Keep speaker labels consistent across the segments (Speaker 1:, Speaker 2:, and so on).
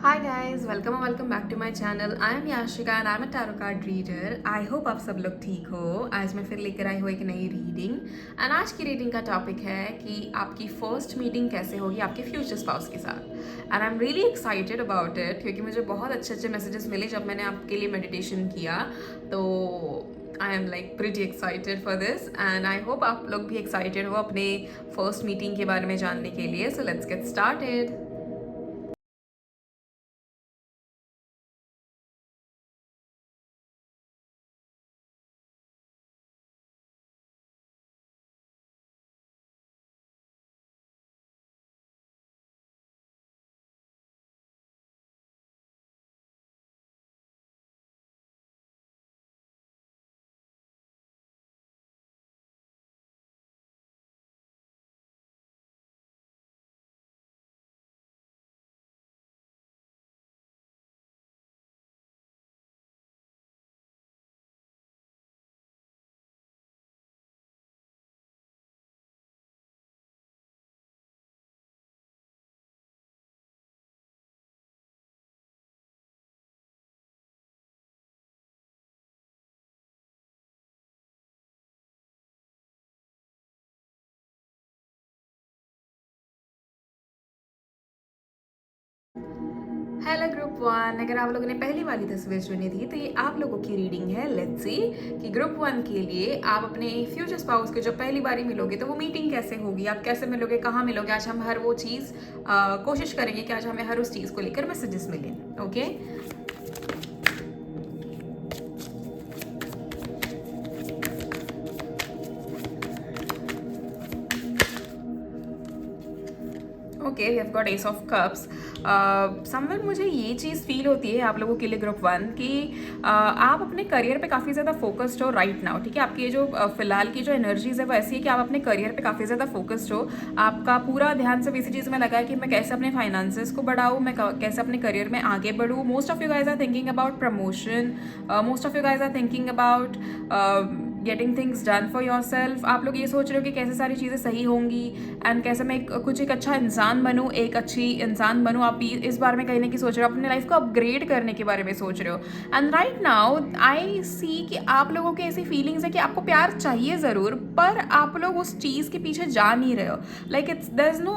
Speaker 1: Hi guys, welcome back to my channel. I am Yashika and I am a tarot card reader. I hope आप सब लोग ठीक हो। आज मैं फिर लेकर आई हूँ एक नई रीडिंग एंड आज की रीडिंग का टॉपिक है कि आपकी फर्स्ट मीटिंग कैसे होगी आपके फ्यूचर स्पाउस के साथ। And I am really excited about it क्योंकि मुझे बहुत अच्छे अच्छे मैसेजेस मिले जब मैंने आपके लिए मेडिटेशन किया। तो I am like pretty excited for this and I hope आप लोग भी एक्साइटेड हो अपने फर्स्ट मीटिंग के बारे में जानने के लिए। So let's get started. Hello group one, अगर आप लोगों ने पहली वाली तस्वीर चुनी थी तो ये आप लोगों की रीडिंग है। लेट्स सी कि ग्रुप वन के लिए आप अपने फ्यूचर स्पाउस को जब पहली बारी मिलोगे तो वो मीटिंग कैसे होगी, आप कैसे मिलोगे, कहाँ मिलोगे। आज हम हर वो चीज़ कोशिश करेंगे कि आज हमें हर उस चीज़ को लेकर मैसेजेस मिले। Okay, okay, we have got ace of cups. Someone मुझे ये चीज़ फील होती है आप लोगों के लिए ग्रुप वन कि आप अपने करियर पे काफ़ी ज़्यादा फोकस्ड हो राइट नाउ। ठीक है, आपकी ये जो फिलहाल की जो एनर्जीज है वो ऐसी है कि आप अपने करियर पे काफ़ी ज़्यादा फोकस्ड हो। आपका पूरा ध्यान सब इसी चीज़ में लगा है कि मैं कैसे अपने फाइनेंसेस को बढ़ाऊँ, मैं कैसे अपने करियर में आगे बढ़ूँ। Most of you guys are thinking about promotion, most of you guys are thinking about getting things done for yourself. आप लोग ये सोच रहे हो कि कैसे सारी चीज़ें सही होंगी एंड कैसे मैं एक अच्छा इंसान बनूँ, एक अच्छी इंसान बनूँ। आप इस बारे में कहीं ना कहीं सोच रहे हो, अपने लाइफ को अपग्रेड करने के बारे में सोच रहे हो। एंड राइट नाउ आई सी कि आप लोगों की ऐसी फीलिंग्स है कि आपको प्यार चाहिए ज़रूर, पर आप लोग उस चीज़ के पीछे जा नहीं रहे हो। Like it's there is no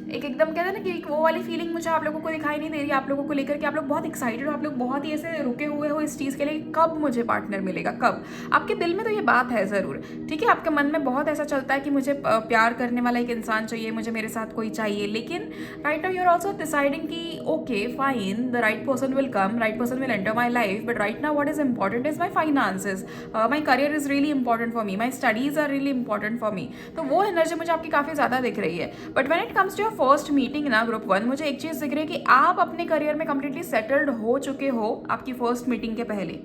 Speaker 1: एक एकदम कहते हैं ना कि एक वो वाली फीलिंग मुझे आप लोगों को दिखाई नहीं दे रही। आप लोगों को लेकर कि आप लोग बहुत एक्साइटेड हो, आप लोग बहुत ही ऐसे रुके हुए हो इस चीज़ के लिए, कब मुझे पार्टनर मिलेगा, कब। आपके दिल में तो ये बात है ज़रूर, ठीक है, आपके मन में बहुत ऐसा चलता है कि मुझे प्यार करने वाला एक इंसान चाहिए, मुझे मेरे साथ कोई चाहिए। लेकिन right now you are also deciding कि okay fine, the right person will come, right person will enter my life, but right now what is important is my finances, my career is really important for me, my studies are really important for me. तो वो energy मुझे आपकी काफ़ी ज़्यादा दिख रही है। But when it comes to your first meeting ना ग्रुप वन, मुझे एक चीज़ दिख रही है कि आप अपने करियर में कंप्लीटली सेटल्ड हो चुके हो आपकी फर्स्ट मीटिंग के पहले।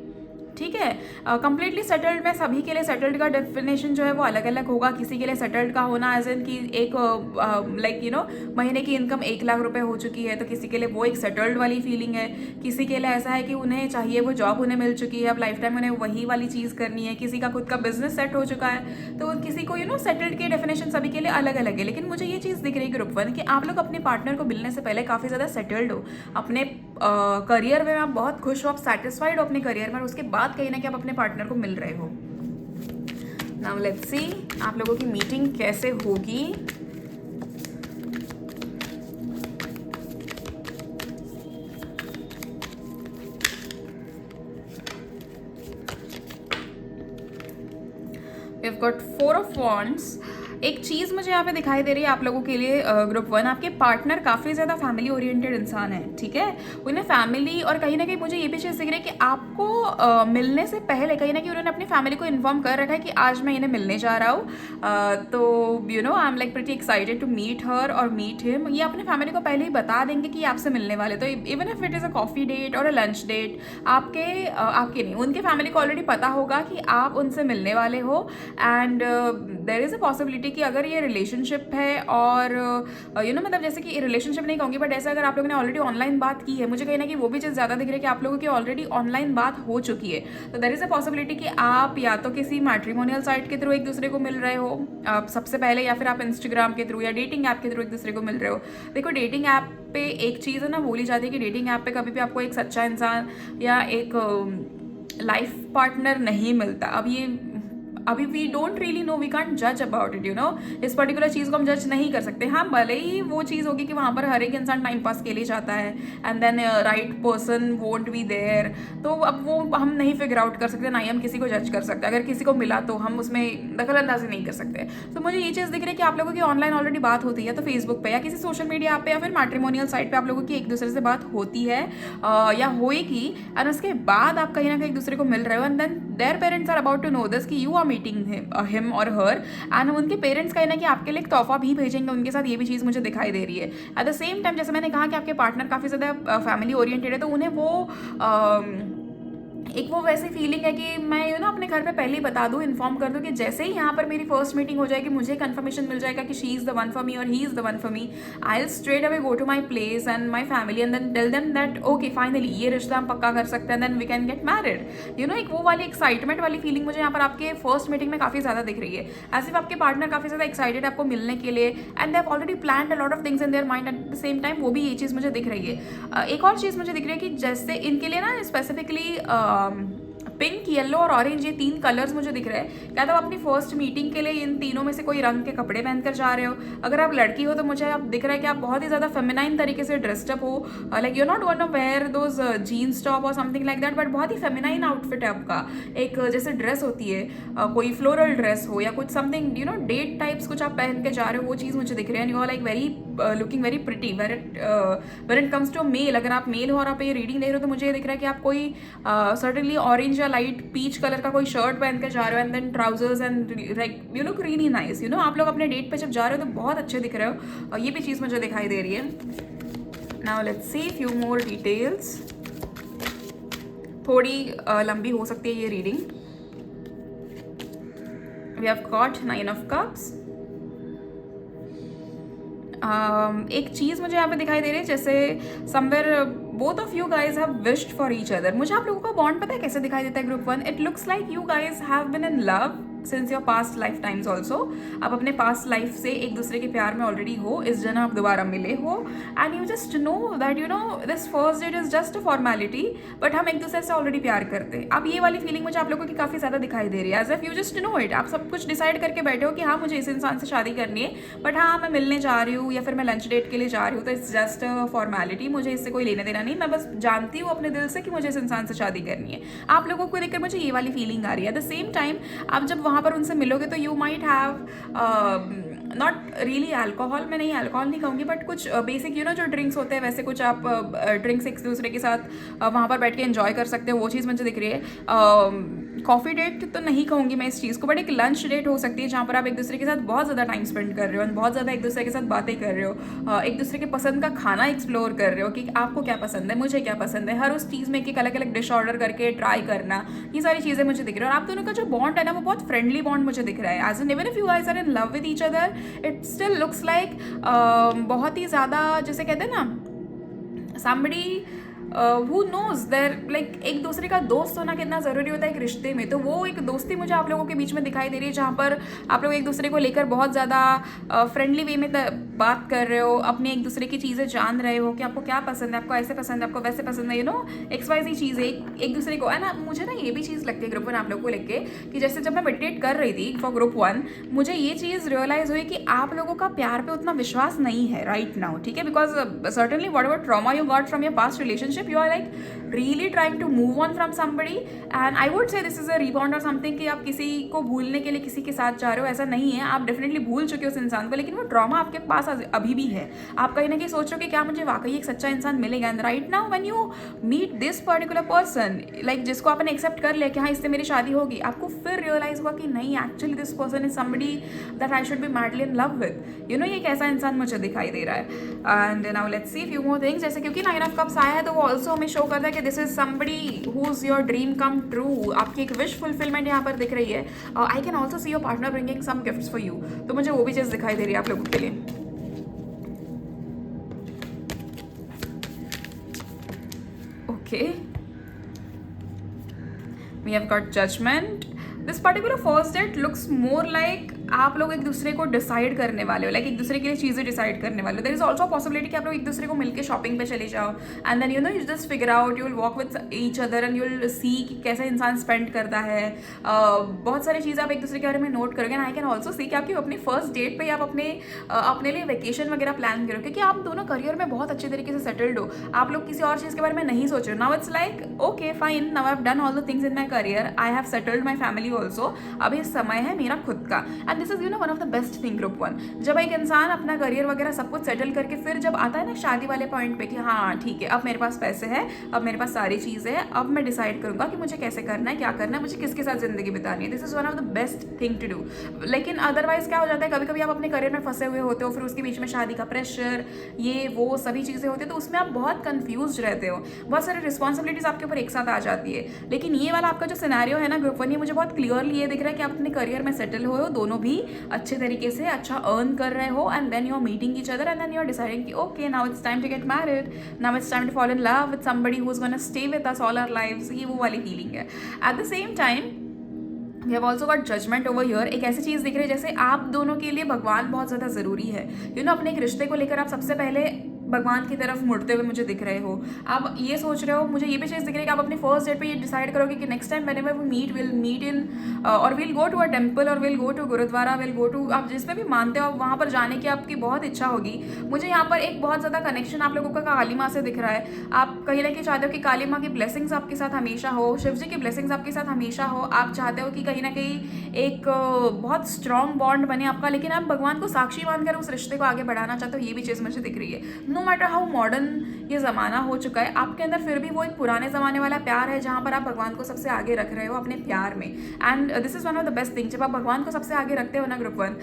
Speaker 1: ठीक है, कंप्लीटली सेटल्ड में सभी के लिए सेटल्ड का डेफिनेशन जो है वो अलग अलग होगा। किसी के लिए सेटल्ड का होना एज इन कि एक लाइक यू नो महीने की इनकम 1 लाख रुपए हो चुकी है, तो किसी के लिए वो एक सेटल्ड वाली फीलिंग है। किसी के लिए ऐसा है कि उन्हें चाहिए वो जॉब उन्हें मिल चुकी है, अब लाइफ टाइम उन्हें वही वाली चीज़ करनी है। किसी का खुद का बिजनेस सेट हो चुका है, तो किसी को सेटल्ड की डेफिनेशन सभी के लिए अलग अलग है। लेकिन मुझे ये चीज़ दिख रही है ग्रुप वन कि आप लोग अपने पार्टनर को मिलने से पहले काफ़ी ज़्यादा सेटल्ड हो अपने करियर में, आप बहुत खुश हो, आप सेटिस्फाइड हो अपने करियर में, और उसके बाद कहीं ना कहीं आप अपने पार्टनर को मिल रहे हो। नाउ लेट्स सी आप लोगों की मीटिंग कैसे होगी। We have got 4 of wands. एक चीज़ मुझे यहाँ पे दिखाई दे रही है आप लोगों के लिए ग्रुप वन, आपके पार्टनर काफ़ी ज़्यादा फैमिली ओरिएंटेड इंसान है। ठीक है, उन्हें फैमिली और कहीं ना कहीं मुझे ये भी चीज़ दिख रही है कि आपको मिलने से पहले कहीं ना कहीं उन्होंने अपनी फैमिली को इन्फॉर्म कर रखा है कि आज मैं इन्हें मिलने जा रहा हूँ। तो I am like pretty excited to meet her और मीट हिम। ये अपनी फैमिली को पहले ही बता देंगे कि आपसे मिलने वाले। तो even if it is a coffee date और अ लंच डेट, आपके नहीं, उनके फैमिली को ऑलरेडी पता होगा कि आप उनसे मिलने वाले हो। And there is a possibility कि अगर ये रिलेशनशिप है और मतलब जैसे कि रिलेशनशिप नहीं कहूँगी, बट ऐसा अगर आप लोगों ने ऑलरेडी ऑनलाइन बात की है, मुझे कहीं ना कि वो भी चीज़ ज़्यादा दिख रही है कि आप लोगों की ऑलरेडी ऑनलाइन बात हो चुकी है। तो देयर इज़ अ पॉसिबिलिटी कि आप या तो किसी मैट्रिमोनियल साइट के थ्रू एक दूसरे को मिल रहे हो सबसे पहले, या फिर आप इंस्टाग्राम के थ्रू या डेटिंग ऐप के थ्रू एक दूसरे को मिल रहे हो। देखो डेटिंग ऐप पे एक चीज़ है ना, बोली जाती है कि डेटिंग ऐप पे कभी भी आपको एक सच्चा इंसान या एक लाइफ पार्टनर नहीं मिलता। अभी we don't really know, we can't जज अबाउट इट, इस पर्टिकुलर चीज़ को हम जज नहीं कर सकते। हाँ, भले ही वो चीज़ होगी कि वहाँ पर हर एक इंसान टाइम पास के लिए जाता है and then right person won't be there, तो अब वो हम नहीं फिगर आउट कर सकते, ना ही हम किसी को जज कर सकते। अगर किसी को मिला तो हम उसमें दखल अंदाजी नहीं कर सकते। तो मुझे ये चीज़ दिख रही है कि आप लोगों की ऑनलाइन ऑलरेडी बात होती है, तो फेसबुक पे या किसी सोशल मीडिया ऐप पे या फिर मैट्रिमोनियल साइट पे आप लोगों की एक दूसरे से बात होती है या होएगी, एंड उसके बाद आप कहीं ना कहीं एक दूसरे को मिल रहे हो, and then their parents are about to know this कि यू आर मीटिंग हिम और हर, एंड उनके पेरेंट्स कहीं ना कि आपके लिए एक तोहफा भी भेजेंगे उनके साथ। ये भी चीज़ मुझे दिखाई दे रही है। एट द सेम टाइम जैसे मैंने कहा कि आपके पार्टनर काफ़ी ज़्यादा फैमिली ओरिएंटेड है, तो उन्हें एक वो वैसी फीलिंग है कि मैं अपने घर पे पहले ही बता दूँ, इन्फॉर्म कर दूँ कि जैसे ही यहाँ पर मेरी फर्स्ट मीटिंग हो जाएगी, मुझे कंफर्मेशन मिल जाएगा कि she is the one for me और he is the one for me, I will straight away go to my place and my family and then tell them that okay finally ये रिश्ता हम पक्का कर सकते हैं, then we can get married. एक वो वाली एक्साइटमेंट वाली फीलिंग मुझे यहाँ पर आपके फर्स्ट मीटिंग में काफ़ी ज़्यादा दिख रही है। एज इफ आपके पार्टनर काफ़ी ज़्यादा एक्साइटेड आपको मिलने के लिए, and they have already planned a lot of things in their mind at the same time, वो भी ये चीज़ मुझे दिख रही है। एक और चीज़ मुझे दिख रही है कि जैसे इनके लिए ना स्पेसिफिकली पिंक, येलो और ऑरेंज, ये 3 कलर्स मुझे दिख रहे हैं। क्या तो आप अपनी फर्स्ट मीटिंग के लिए इन तीनों में से कोई रंग के कपड़े पहनकर जा रहे हो? अगर आप लड़की हो तो मुझे आप दिख रहा है कि आप बहुत ही ज़्यादा फेमिनाइन तरीके से ड्रेस्ड अप हो, like you not gonna wear those jeans top और समथिंग लाइक दैट, बट बहुत ही फेमिनाइन आउटफिट है आपका। एक जैसे ड्रेस होती है कोई फ्लोरल ड्रेस हो या कुछ समथिंग डेट टाइप्स कुछ आप पहन के जा रहे हो, वो चीज़ मुझे दिख रही है। And you are like very looking very pretty where it comes to male. अगर आप मेल हो और आप ये रीडिंग ले रहे हो तो मुझे ये दिख रहा है कि आप कोई सर्टनली ऑरेंज या लाइट पीच कलर का कोई शर्ट पहन के जा रहे हो, and then trousers and like you look really nice. आप लोग अपने डेट पे जब जा रहे हो तो बहुत अच्छे दिख रहे हो, और ये भी चीज़ मुझे दिखाई दे रही है। Now let's see few more details. थोड़ी लंबी हो सकती है ये reading. We have got 9 of cups. एक चीज़ मुझे यहाँ पे दिखाई दे रही है, जैसे somewhere both of you guys have wished for each other. मुझे आप लोगों का बॉन्ड पता है कैसे दिखाई देता है group 1? It looks like you guys have been in love since your past life times also. आप अपने पास्ट लाइफ से एक दूसरे के प्यार में ऑलरेडी हो, इस जन्म आप दोबारा मिले हो, and you just know that this first date is just a formality, but हम एक दूसरे से ऑलरेडी प्यार करते हैं। अब ये वाली फीलिंग मुझे आप लोगों की काफ़ी ज़्यादा दिखाई दे रही है, as if you just know it. आप सब कुछ डिसाइड करके बैठे हो कि हाँ मुझे इस इंसान से शादी करनी है, बट हाँ मैं मिलने जा रही हूँ या फिर मैं लंच डेट के लिए जा रही हूँ, तो इट्स जस्ट अ फॉर्मेलिटी, मुझे इससे कोई लेना देना नहीं। मैं बस जानती हूँ अपने दिल से कि मुझे इस इंसान से शादी करनी है। आप लोगों को देखकर मुझे ये वाली फीलिंग आ रही है। एट द सेम टाइम आप जब वहाँ पर उनसे मिलोगे तो you might have not really alcohol, मैं नहीं अल्कोहल नहीं कहूँगी, बट कुछ बेसिक जो ड्रिंक्स होते हैं वैसे कुछ आप ड्रिंक्स एक दूसरे के साथ वहाँ पर बैठ के एंजॉय कर सकते हो, वो चीज़ मुझे दिख रही है। कॉफ़ी डेट तो नहीं कहूँगी मैं इस चीज़ को, बट एक लंच डेट हो सकती है जहाँ पर आप एक दूसरे के साथ बहुत ज़्यादा टाइम स्पेंड कर रहे हो, बहुत ज़्यादा एक दूसरे के साथ बातें कर रहे हो, एक दूसरे के पसंद का खाना एक्सप्लोर कर रहे हो कि आपको क्या पसंद है, मुझे क्या पसंद है, हर उस चीज़ में एक अलग अलग डिश ऑर्डर करके ट्राई करना, ये सारी चीज़ें मुझे दिख रही है। और आप दोनों का जो बॉन्ड है ना वो बहुत फ्रेंडली बॉन्ड मुझे दिख रहा है। As an even if you guys are in love with each other, it still looks like बहुत ही ज़्यादा, जैसे कहते हैं ना somebody who knows there, like एक दूसरे का दोस्त होना कितना ज़रूरी होता है एक रिश्ते में। तो वो एक दोस्ती मुझे आप लोगों के बीच में दिखाई दे रही है, जहाँ पर आप लोग एक दूसरे को लेकर बहुत ज़्यादा फ्रेंडली वे में बात कर रहे हो, अपने एक दूसरे की चीज़ें जान रहे हो कि आपको क्या पसंद है, आपको ऐसे पसंद है, आपको वैसे पसंद है, XYZ चीज़ें एक दूसरे को है ना। मुझे ना ये भी चीज़ लगती है ग्रुप 1 आप लोगों को लेके कि जैसे जब मैं मेडिटेट कर रही थी फॉर ग्रुप 1, मुझे ये चीज़ रियलाइज़ हुई कि आप लोगों का प्यार पे उतना विश्वास नहीं है राइट नाउ, ठीक है? Because certainly whatever trauma you got from your past relationship, you are like really trying to move on from somebody, and I would say this is a rebound or something कि आप किसी को भूलने के लिए किसी के साथ जा रहे हो, ऐसा नहीं है। आप डेफिनेटली भूल चुके हो उस इंसान को, लेकिन वो ट्रॉमा आपके पास अभी भी है। आप कहीं ना कहीं सोच रहे हो कि क्या मुझे वाकई एक सच्चा इंसान मिलेगा, and right now when you meet this particular person, like जिसको आपने एक्सेप्ट कर लिया कि हाँ इससे मेरी शादी होगी, आपको फिर रियलाइज हुआ कि नहीं actually this person is somebody that I should be madly in love with. ये एक ऐसा इंसान मुझे दिखाई दे रहा है। And now let's see few more things, जैसे क्योंकि 9 ऑफ कप्स आया है तो वो ऑल्सो हमें शो करता है कि this is somebody who is your dream come true, आपकी एक विश फुलफिलमेंट यहाँ पर दिख रही है. I can also see your partner bringing some gifts for you. तो मुझे वो भी चीज़ दिखाई दे रही है आप लोगों के लिए. Okay, we have got judgment. This particular first date looks more like आप लोग एक दूसरे को डिसाइड करने वाले हो, लाइक एक दूसरे के लिए चीज़ें डिसाइड करने वाले हो. देयर इज ऑल्सो पॉसिबिलिटी कि आप लोग एक दूसरे को मिलकर शॉपिंग पे चले जाओ and then you just figure out, you will walk with each other and you will see कि कैसा इंसान स्पेंड करता है. बहुत सारी चीज़ें आप एक दूसरे के बारे में नोट करोगे. एंड आई कैन ऑल्सो सी कि आपकी अपनी फर्स्ट डेट पे आप अपने लिए वेकेशन वगैरह प्लान करो, क्योंकि आप दोनों करियर में बहुत अच्छे तरीके से सेटल्ड हो. आप लोग किसी और चीज़ के बारे में नहीं सोच रहे हो. Now it's like okay fine, now I have done all the things in my career, I have settled my family also. अभी समय है मेरा खुद का. And this is one of the best thing group 1. जब एक इंसान अपना करियर वगैरह सब कुछ सेटल करके फिर जब आता है ना शादी वाले पॉइंट पे कि हाँ ठीक है, अब मेरे पास पैसे हैं, अब मेरे पास सारी चीज़ें हैं, अब मैं डिसाइड करूंगा कि मुझे कैसे करना है, क्या करना है, मुझे किसके साथ जिंदगी बितानी है. This is one of the best thing to do. लेकिन अदरवाइज क्या हो जाता है, कभी कभी आप अपने करियर में फंसे हुए होते हो, फिर उसके बीच में शादी का प्रेशर, ये वो सभी चीज़ें होती है, तो उसमें आप बहुत कंफ्यूज रहते हो. बहुत सारी रिस्पॉन्सिबिलिटीज आपके ऊपर एक साथ आ जाती है. लेकिन ये वाला आपका जो सिनेरियो है ना ग्रुप 1, ये मुझे बहुत क्लियरली ये दिख रहा है कि आप अपने करियर में सेटल हो, दोनों भी अच्छे तरीके से अच्छा अर्न कर रहे हो. And then you are meeting each other and then you are deciding कि okay now it's time to get married, now it's time to fall in love with somebody who is gonna stay with us all our lives. ये वो वाली feeling है. At the same time we have also got judgement over here. एक ऐसी चीज़ दिख रही है जैसे आप दोनों के लिए भगवान बहुत ज़्यादा ज़रूरी है. अपने एक रिश्ते को लेकर आप सबसे पहले भगवान की तरफ मुड़ते हुए मुझे दिख रहे हो. आप ये सोच रहे हो, मुझे ये भी चीज़ दिख रही है कि आप अपनी फर्स्ट डेट पे ये डिसाइड करोगे कि next time whenever we meet will meet in और will go to a temple और will go to gurdwara, will go to, आप जिस पे भी मानते हो वहाँ पर जाने की आपकी बहुत इच्छा होगी. मुझे यहाँ पर एक बहुत ज़्यादा कनेक्शन आप लोगों का काली माँ से दिख रहा है. आप कहीं ना कहीं चाहते हो कि काली माँ की ब्लेसिंग्स आपके साथ हमेशा हो, शिव जी की ब्लेसिंग्स आपके साथ हमेशा हो. आप चाहते हो कि कहीं ना कहीं एक बहुत स्ट्रॉन्ग बॉन्ड बने आपका, लेकिन आप भगवान को साक्षी मानकर उस रिश्ते को आगे बढ़ाना चाहते हो. ये भी चीज़ मुझे दिख रही है. नो मैटर हाउ मॉडर्न ये ज़माना हो चुका है, आपके अंदर फिर भी वो एक पुराने ज़माने वाला प्यार है जहाँ पर आप भगवान को सबसे आगे रख रहे हो अपने प्यार में. And this is one of the best thing. जब आप भगवान को सबसे आगे रखते हो ना ग्रुप 1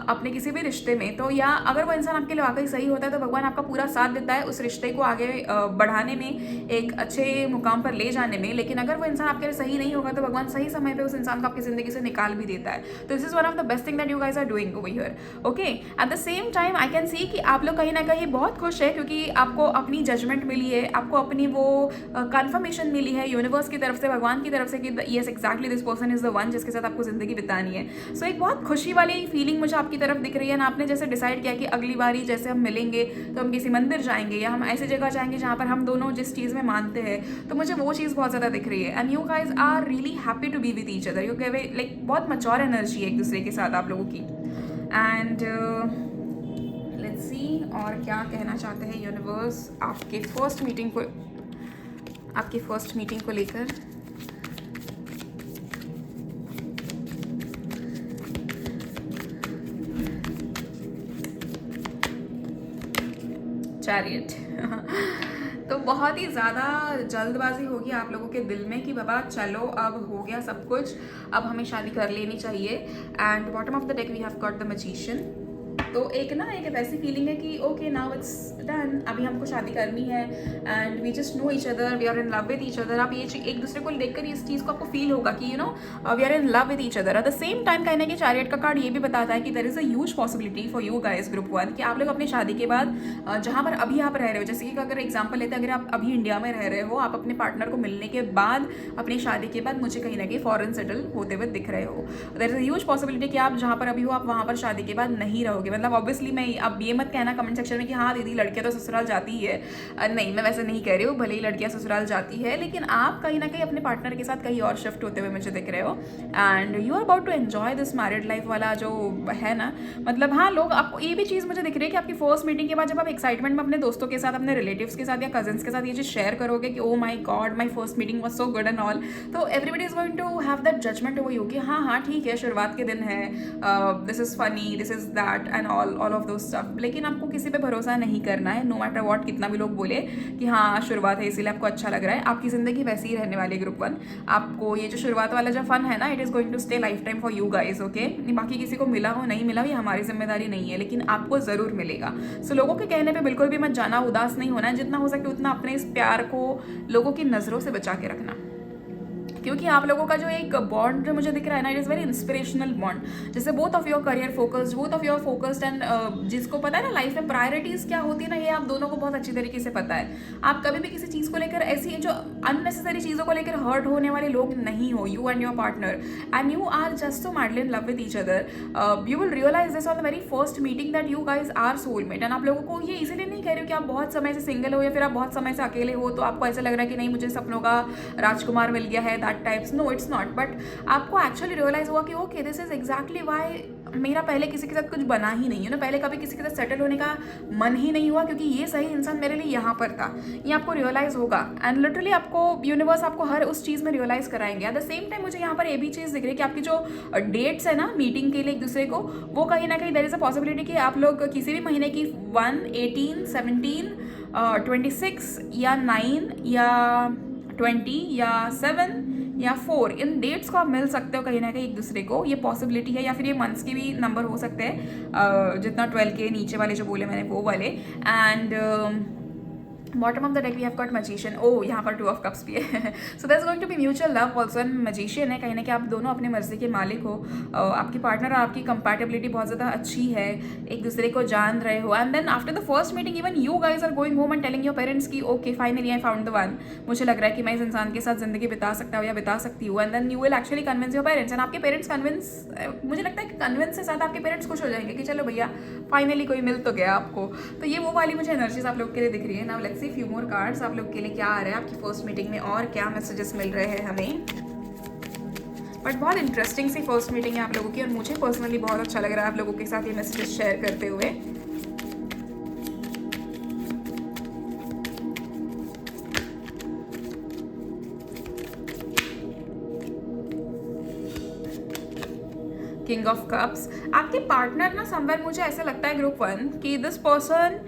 Speaker 1: अपने किसी भी रिश्ते में, तो या अगर वो इंसान आपके लिए वाकई सही होता है तो भगवान आपका पूरा साथ देता है उस रिश्ते को आगे बढ़ाने में, एक अच्छे मुकाम पर ले जाने में. लेकिन अगर वो इंसान आपके लिए सही नहीं होगा तो भगवान सही समय पर उस इंसान को आपकी ज़िंदगी से निकाल भी देता है. तो this is one of the best thing that you guys are doing over here. Okay, at the same time I can see कि आप लोग कहीं ना कहीं बहुत खुश है क्योंकि आपको अपनी जजमेंट मिली है, आपको अपनी वो कंफर्मेशन मिली है यूनिवर्स की तरफ से, भगवान की तरफ से कि yes exactly this person is the one जिसके साथ आपको ज़िंदगी बितानी है. सो एक बहुत खुशी वाली फीलिंग मुझे आपकी तरफ दिख रही है. ना आपने जैसे डिसाइड किया कि अगली बारी जैसे हम मिलेंगे तो हम किसी मंदिर जाएंगे या हम ऐसी जगह जाएंगे जहाँ पर हम दोनों जिस चीज़ में मानते हैं, तो मुझे वो चीज़ बहुत ज़्यादा दिख रही है. And you guys are really happy to be with each other. You कह लाइक बहुत मैच्योर एनर्जी है एक दूसरे के साथ आप लोगों की. एंड लेट्स सी और क्या कहना चाहते हैं यूनिवर्स आपके फर्स्ट मीटिंग को लेकर. चैरियट. तो बहुत ही ज़्यादा जल्दबाजी होगी आप लोगों के दिल में कि बाबा चलो अब हो गया सब कुछ, अब हमें शादी कर लेनी चाहिए. And bottom of the deck we have got the magician. तो एक ऐसी फीलिंग है कि ओके नाउ इट्स डन, अभी हमको शादी करनी है and we just know each other, we are in love with each other. आप ये एक दूसरे को देखकर इस चीज़ को आपको फील होगा कि we are in love with each other. At the same time कहने की चैरियट का कार्ड ये भी बताता है कि there is a huge possibility for you guys group 1 कि आप लोग अपनी शादी के बाद जहाँ पर अभी आप रह रहे हो, जैसे कि अगर एग्जाम्पल लेते हैं, अगर आप अभी इंडिया में रह रहे हो, आप अपने पार्टनर को मिलने के बाद अपनी शादी के बाद मुझे कहीं ना कहीं फॉरेन सेटल होते हुए दिख रहे हो. There is a huge possibility कि आप जहाँ पर अभी हो आप वहाँ पर शादी के बाद नहीं रहोगे. मतलब ऑब्वियसली मैं अब ये मत कहना कमेंट सेक्शन में कि हाँ दीदी लड़कियां तो ससुराल जाती है. नहीं, मैं वैसे नहीं कह रही हूँ, भले ही लड़कियां ससुराल जाती है, लेकिन आप कहीं ना कहीं अपने पार्टनर के साथ कहीं और शिफ्ट होते हुए मुझे दिख रहे हो. And you are about to enjoy this married life वाला जो है ना, मतलब हाँ लोग आपको ये भी चीज़ मुझे दिख रही है कि आपकी फर्स्ट मीटिंग के बाद जब आप एक्साइटमेंट में अपने दोस्तों के साथ, अपने रिलेटिव्स के साथ या कजन्स के साथ ये चीज़ शेयर करोगे कि oh my God my first meeting was so good and all, तो everybody is going to have that judgement over you कि हाँ ठीक है शुरुआत के दिन है, this is funny, this is that and all of those stuff, लेकिन आपको किसी पे भरोसा नहीं करना है, नो मैटर वॉट, कितना भी लोग बोले कि हाँ शुरुआत है इसीलिए आपको अच्छा लग रहा है। आपकी ज़िंदगी वैसी ही रहने वाली है ग्रुप 1। आपको ये जो शुरुआत वाला जो फन है ना, it is going to stay life time for you guys, okay. बाकी किसी को मिला हो नहीं मिला हो ये हमारी जिम्मेदारी नहीं है, लेकिन आपको ज़रूर मिलेगा। सो लोगों के कहने पर बिल्कुल भी मत जाना, उदास नहीं होना है, जितना हो सके उतना अपने इस प्यार को लोगों की नज़रों से बचा के रखना, क्योंकि आप लोगों का जो एक बॉन्ड जो मुझे दिख रहा है ना, it is very inspirational bond. जैसे both of your career focused, both of your focused, and जिसको पता है ना लाइफ में प्रायोरिटीज़ क्या होती है ना, ये आप दोनों को बहुत अच्छी तरीके से पता है। आप कभी भी किसी चीज़ को लेकर ऐसी जो अननेसेसरी चीज़ों को लेकर हर्ट होने वाले लोग नहीं हो, you and your partner, and you are just so madly in love with each other. You will realise this on the very first meeting that you guys are soulmate. And आप लोगों को ये इसीलिए नहीं कह रहे हो कि आप बहुत समय से सिंगल हो या फिर आप बहुत समय से अकेले हो, तो आपको ऐसा लग रहा है कि नहीं मुझे सपनों का राजकुमार मिल गया है, that types, no it's not. But आपको एक्चुअली रियलाइज हुआ कि okay this is exactly why मेरा पहले किसी के साथ कुछ बना ही नहीं है ना, पहले कभी किसी के साथ सेटल होने का मन ही नहीं हुआ, क्योंकि ये सही इंसान मेरे लिए यहाँ पर था। ये आपको रियलाइज होगा, एंड लिटरली आपको यूनिवर्स आपको हर उस चीज़ में रियलाइज कराएंगे। एट द सेम टाइम मुझे यहाँ पर ये भी चीज़ दिख रही है कि आपकी जो डेट्स है ना मीटिंग के लिए एक दूसरे को, वो कहीं ना कहीं देयर इज अ पॉसिबिलिटी कि आप लोग किसी भी महीने की 1, 18, 17, 26 या 9 या 20 या 7 या 4 इन डेट्स को आप मिल सकते हो कहीं ना कहीं एक दूसरे को, ये पॉसिबिलिटी है। या फिर ये मंथ्स के भी नंबर हो सकते हैं, जितना 12 के नीचे वाले जो बोले मैंने वो वाले। And bottom of the deck we have got magician. ओ यहाँ पर 2 ऑफ कप्स भी है। So that's going to be mutual love also. And magician है कहीं ना कहीं आप दोनों अपने मर्जी के मालिक हो, आपकी पार्टनर और आपकी कंपैटिबिलिटी बहुत ज़्यादा अच्छी है, एक दूसरे को जान रहे हो। And then after the first meeting even you guys are going home and telling your parents की okay finally I found the one, मुझे लग रहा है कि मैं इस इंसान के साथ जिंदगी बिता सकता हूँ या बिता सकती हूँ। And then you will actually convince your parents, and आपके पेरेंट्स कन्विंस, मुझे लगता है कि कन्विंस से साथ आपके पेरेंट्स खुश हो जाएंगे कि चलो भैया फाइनली कोई मिल तो गया आपको। तो ये वो वाली मुझे एनर्जीज आप लोग के लिए दिख रही है। Now let's see few more cards आप लोग के लिए क्या आ रहा है आपकी फर्स्ट मीटिंग में और क्या मैसेजेस मिल रहे हैं हमें। बट बहुत इंटरेस्टिंग सी फर्स्ट मीटिंग है आप लोगों की, और मुझे पर्सनली बहुत अच्छा लग रहा है आप लोगों के साथ ये मैसेजेस शेयर करते हुए। किंग ऑफ कप्स, आपके पार्टनर ना समवेयर मुझे ऐसा लगता है ग्रुप 1 कि this person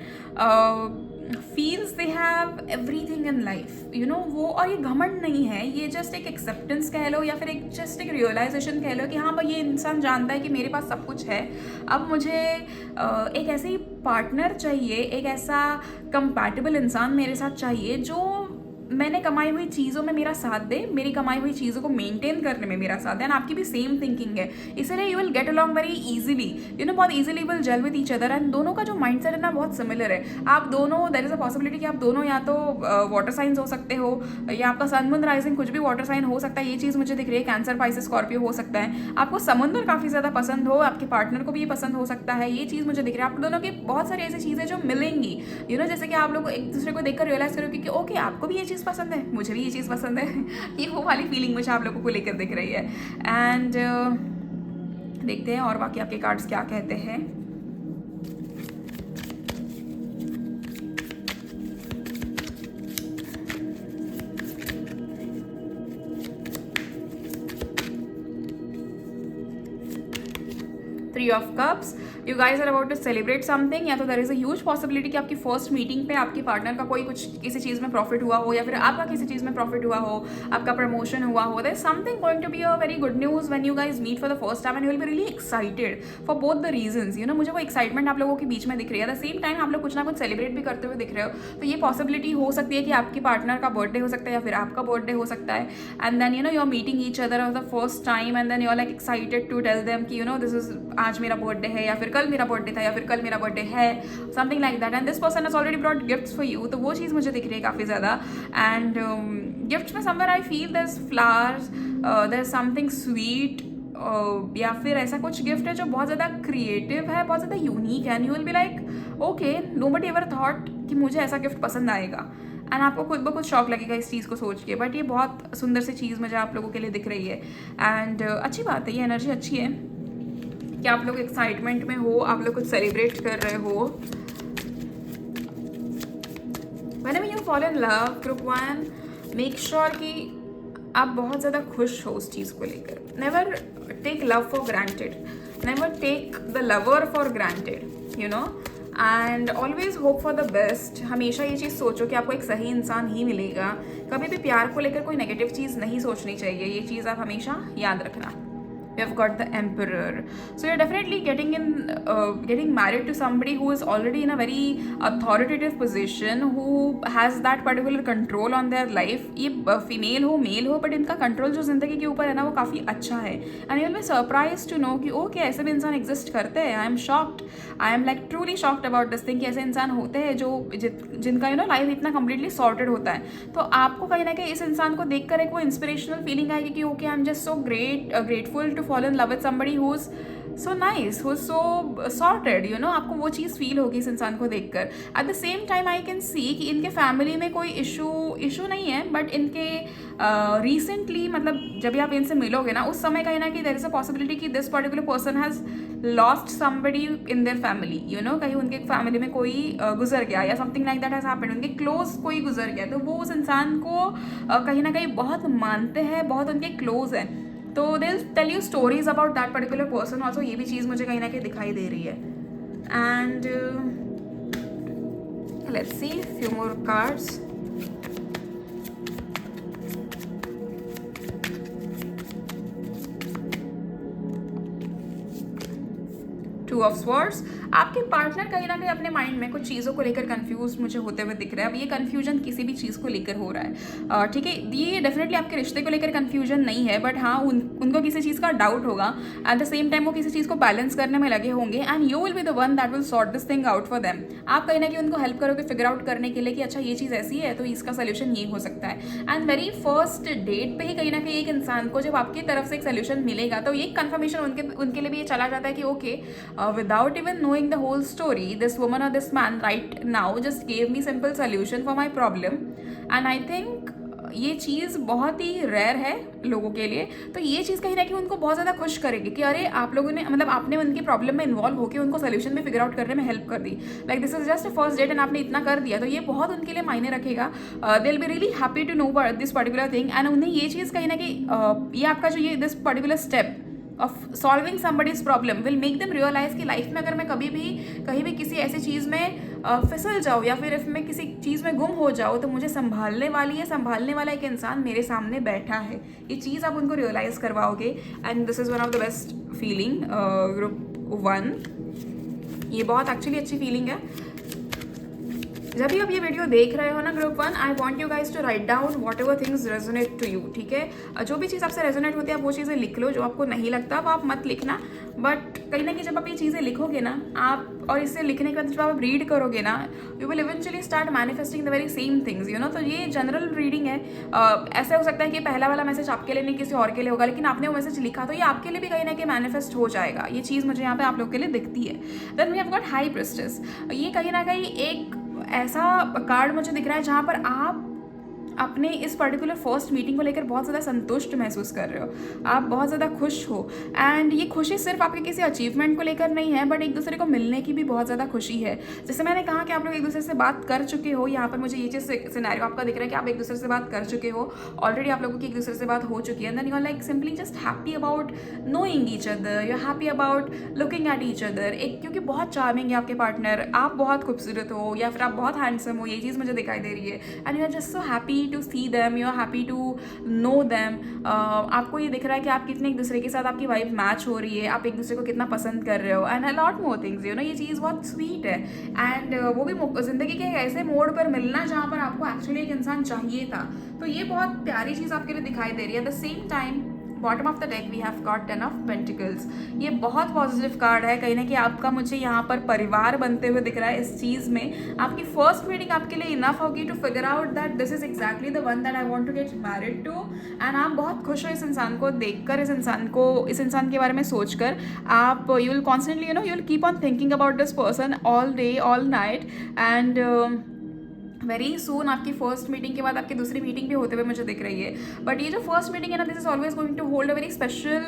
Speaker 1: feels they have everything in life, you know वो, और ये घमंड नहीं है, ये जस्ट एक एक्सेप्टेंस कह लो या फिर एक जस्ट एक रियलाइजेशन कह लो कि हाँ भाई ये इंसान जानता है कि मेरे पास सब कुछ है। अब मुझे एक ऐसे ही पार्टनर चाहिए, एक ऐसा कंपैटिबल इंसान मेरे साथ चाहिए जो मैंने कमाई हुई चीज़ों में मेरा साथ दे, मेरी कमाई हुई चीज़ों को मेंटेन करने में मेरा साथ दे। एंड आपकी भी सेम थिंकिंग है, इसीलिए you will get along very easily, you know बहुत easily will gel with each other. And दोनों का जो माइंडसेट है ना बहुत सिमिलर है। आप दोनों, देयर इज अ पॉसिबिलिटी कि आप दोनों या तो वाटर साइंस हो सकते हो, या आपका सन मून राइजिंग कुछ भी वाटर साइन हो सकता है, ये चीज़ मुझे दिख रही है। कैंसर, पाइसेस, स्कॉर्पियो हो सकता है। आपको समुद्र काफ़ी ज़्यादा पसंद हो, आपके पार्टनर को भी ये पसंद हो सकता है, ये चीज़ मुझे दिख रही है। आप दोनों की बहुत सारी ऐसी चीज़ें जो मिलेंगी, यू नो जैसे कि आप लोग एक दूसरे को देखकर रियलाइज करोगे कि ओके आपको भी ये चीज़ पसंद है, मुझे ये चीज़ पसंद है। ये वो वाली फीलिंग मुझे आप लोगों को लेकर दिख रही है। एंड देखते हैं और बाकी आपके कार्ड्स क्या कहते हैं। Three of Cups, you guys are about to celebrate something, या तो there is a huge possibility कि आपकी फर्स्ट मीटिंग पे आपकी पार्टनर का कोई कुछ किसी चीज़ में प्रॉफिट हुआ हो, या फिर आपका किसी चीज़ में प्रॉफिट हुआ हो, आपका प्रमोशन हुआ हो। there is something going to be a very good news when you guys meet for the first time and you will be really excited for both the reasons, you know मुझे वो excitement आप लोगों के बीच में दिख रही है। At the same time आप लोग कुछ ना कुछ सेलिब्रेट भी करते हुए दिख रहे हो, तो ये पॉसिबिलिटी हो सकती है कि आपकी पार्टनर का बर्थडे हो सकता है या फिर आपका बर्थडे हो सकता है। And then you know you are meeting each other for the first time, and then you are like excited to tell them कि यू नो दिस इज आज मेरा बर्थडे है, या फिर कल मेरा बर्थडे था, या फिर कल मेरा बर्थडे है, something like that. And this person has already brought gifts for you, तो वो चीज़ मुझे दिख रही है काफ़ी ज़्यादा। एंड गिफ्ट्स में somewhere I feel there is flowers, there is something sweet, या फिर ऐसा कुछ गिफ्ट है जो बहुत ज़्यादा क्रिएटिव है, बहुत ज़्यादा यूनिक है। And you will be like okay nobody ever thought कि मुझे ऐसा गिफ्ट पसंद आएगा, एंड आपको खुद ब खुद शौक लगेगा इस चीज़ को सोच के। बट ये बहुत सुंदर सी चीज़ मुझे आप लोगों के लिए दिख रही है। एंड अच्छी बात है, ये एनर्जी अच्छी है कि आप लोग एक्साइटमेंट में हो, आप लोग कुछ सेलिब्रेट कर रहे हो। Whenever you fall in love, Group 1, make sure कि आप बहुत ज़्यादा खुश हो उस चीज़ को लेकर। Never take love for granted. Never take the lover for granted, you know, and always hope for the best. हमेशा ये चीज़ सोचो कि आपको एक सही इंसान ही मिलेगा। कभी भी प्यार को लेकर कोई नेगेटिव चीज़ नहीं सोचनी चाहिए, ये चीज़ आप हमेशा याद रखना। We have got the emperor, so you're definitely getting married to somebody who is already in a very authoritative position, who has that particular control on their life। ये फीमेल हो मेल हो, बट इनका control जो जिंदगी के ऊपर है ना वो काफ़ी अच्छा है। And you will be surprise to know कि ओके ऐसे भी इंसान एग्जिस्ट करते हैं। I am shocked, I am like truly shocked about this thing कि ऐसे इंसान होते हैं जो जिनका यू नो लाइफ इतना कम्प्लीटली सॉर्टेड होता है। तो आपको कहीं ना कहीं इस इंसान को देखकर एक वो इंस्पिरेशनल फीलिंग आएगी कि okay I am just so grateful to fall in love with somebody who's so nice, who's so sorted, you know। आपको वो चीज़ फील होगी इस इंसान को देखकर। Eight the same time I can see कि इनके फैमिली में कोई इशू नहीं है, बट इनके रिसेंटली मतलब जब भी आप इनसे मिलोगे ना उस समय कहीं ना कहीं देयर इज अ पॉसिबिलिटी कि this particular person has lost somebody in their family, you know. कहीं उनके फैमिली में कोई गुजर गया या something like that has happened, उनके क्लोज कोई गुजर गया, तो वो उस इंसान को कहीं ना कहीं बहुत मानते हैं, बहुत उनके क्लोज हैं। तो they will tell you stories about that particular person also. ये भी चीज़ मुझे कहीं ना कहीं दिखाई दे रही है। And let's see few more cards. Two of swords, आपके पार्टनर कहीं ना कहीं अपने माइंड में कुछ चीज़ों को लेकर कंफ्यूज मुझे होते हुए दिख रहा है। अब ये कंफ्यूजन किसी भी चीज़ को लेकर हो रहा है, ठीक है। ये डेफिनेटली आपके रिश्ते को लेकर कंफ्यूजन नहीं है, बट हाँ उनको किसी चीज़ का डाउट होगा। एट द सेम टाइम वो किसी चीज़ को बैलेंस करने में लगे होंगे, and you will be the one that will sort this thing out for them. आप कहीं ना कहीं उनको हेल्प करोगे फिगर आउट करने के लिए कि अच्छा ये चीज़ ऐसी है तो इसका सोल्यूशन ये हो सकता है। एंड वेरी फर्स्ट डेट पे ही कहीं ना कहीं एक इंसान को जब आपकी तरफ से एक सोल्यूशन मिलेगा तो ये कन्फर्मेशन उनके लिए भी ये चला जाता है कि okay without even knowing the whole story, this woman or this man right now just gave me simple solution for my problem। and I think ये चीज़ बहुत ही रेयर है लोगों के लिए। तो ये चीज़ कहीं ना कहीं उनको बहुत ज़्यादा खुश करेगी कि अरे आप लोगों ने मतलब आपने उनकी प्रॉब्लम में इन्वॉल्व होकर उनको सोल्यूशन भी फिगर आउट करने में हेल्प कर दी। Like this is just a first date and आपने इतना कर दिया, तो ये बहुत उनके लिए मायने रखेगा। They will be really happy to know this particular thing. And उन्हें ये चीज़ कहीं ना कहीं ये आपका जो ये this particular step of solving somebody's problem will make them realise कि लाइफ में अगर मैं कभी भी कहीं भी किसी ऐसी चीज़ में फिसल जाऊँ या फिर मैं किसी चीज़ में गुम हो जाऊँ तो मुझे संभालने वाला एक इंसान मेरे सामने बैठा है। ये चीज़ आप उनको रियलाइज़ करवाओगे, and this is one of the best feeling. Group 1 ये बहुत एक्चुअली अच्छी फीलिंग है। जब भी आप ये वीडियो देख रहे हो ना group 1, I want you guys to write down whatever things resonate to you, ठीक है। जो भी चीज़ आपसे रेजोनेट होती है आप वो चीज़ें लिख लो, जो आपको नहीं लगता वो आप मत लिखना। बट कहीं ना कहीं जब आप ये चीज़ें लिखोगे ना आप, और इससे लिखने के बाद जब आप रीड करोगे ना you will eventually start manifesting the very same things, you know. तो ये जनरल रीडिंग है। ऐसा हो सकता है कि पहला वाला मैसेज आपके लिए नहीं किसी और के लिए होगा, लेकिन आपने वो मैसेज लिखा तो ये आपके लिए भी कहीं ना कहीं मैनिफेस्ट हो जाएगा। ये चीज़ मुझे यहाँ पे आप लोग के लिए दिखती है। Then we have got high priestess. ये कहीं ना कहीं एक ऐसा कार्ड मुझे दिख रहा है जहाँ पर आप अपने इस पर्टिकुलर फर्स्ट मीटिंग को लेकर बहुत ज़्यादा संतुष्ट महसूस कर रहे हो, आप बहुत ज़्यादा खुश हो। एंड ये खुशी सिर्फ आपके किसी अचीवमेंट को लेकर नहीं है, बट एक दूसरे को मिलने की भी बहुत ज़्यादा खुशी है। जैसे मैंने कहा कि आप लोग एक दूसरे से बात कर चुके हो, यहाँ पर मुझे ये चीज़ सिनेरियो आपका दिख रहा है कि आप एक दूसरे से बात कर चुके हो, ऑलरेडी आप लोगों की एक दूसरे से बात हो चुकी है। Then you are like simply just happy about knowing each other, you are happy about looking at each other. एक क्योंकि बहुत चार्मिंग है आपके पार्टनर, आप बहुत खूबसूरत हो या फिर आप बहुत हैंडसम हो, ये चीज़ मुझे दिखाई दे रही है। And you are just so happy to see them, you are happy to know them. आपको ये दिख रहा है कि आप कितने एक दूसरे के साथ आपकी वाइब मैच हो रही है, आप एक दूसरे को कितना पसंद कर रहे हो, and a lot more things, you know. ये चीज़ बहुत स्वीट है। एंड वो भी ज़िंदगी के एक ऐसे मोड़ पर मिलना जहाँ पर आपको एक्चुअली एक इंसान चाहिए था, तो ये बहुत प्यारी चीज़ आपके लिए दिखाई दे रही है। At the same time bottom of the deck we have got 10 of pentacles. ये बहुत पॉजिटिव कार्ड है। कहीं ना कहीं आपका मुझे यहाँ पर परिवार बनते हुए दिख रहा है। इस चीज़ में आपकी फर्स्ट मीटिंग आपके लिए इनफ होगी to figure out that this is exactly the one that I want to get married to. And आप बहुत खुश हो इस इंसान को देखकर, इस इंसान के बारे में सोचकर। आप you will constantly you will keep on thinking about this person all day all night. And very soon आपकी फर्स्ट मीटिंग के बाद आपकी दूसरी मीटिंग भी होते हुए मुझे दिख रही है। बट ये जो फर्स्ट मीटिंग है ना, this is always going to hold a very special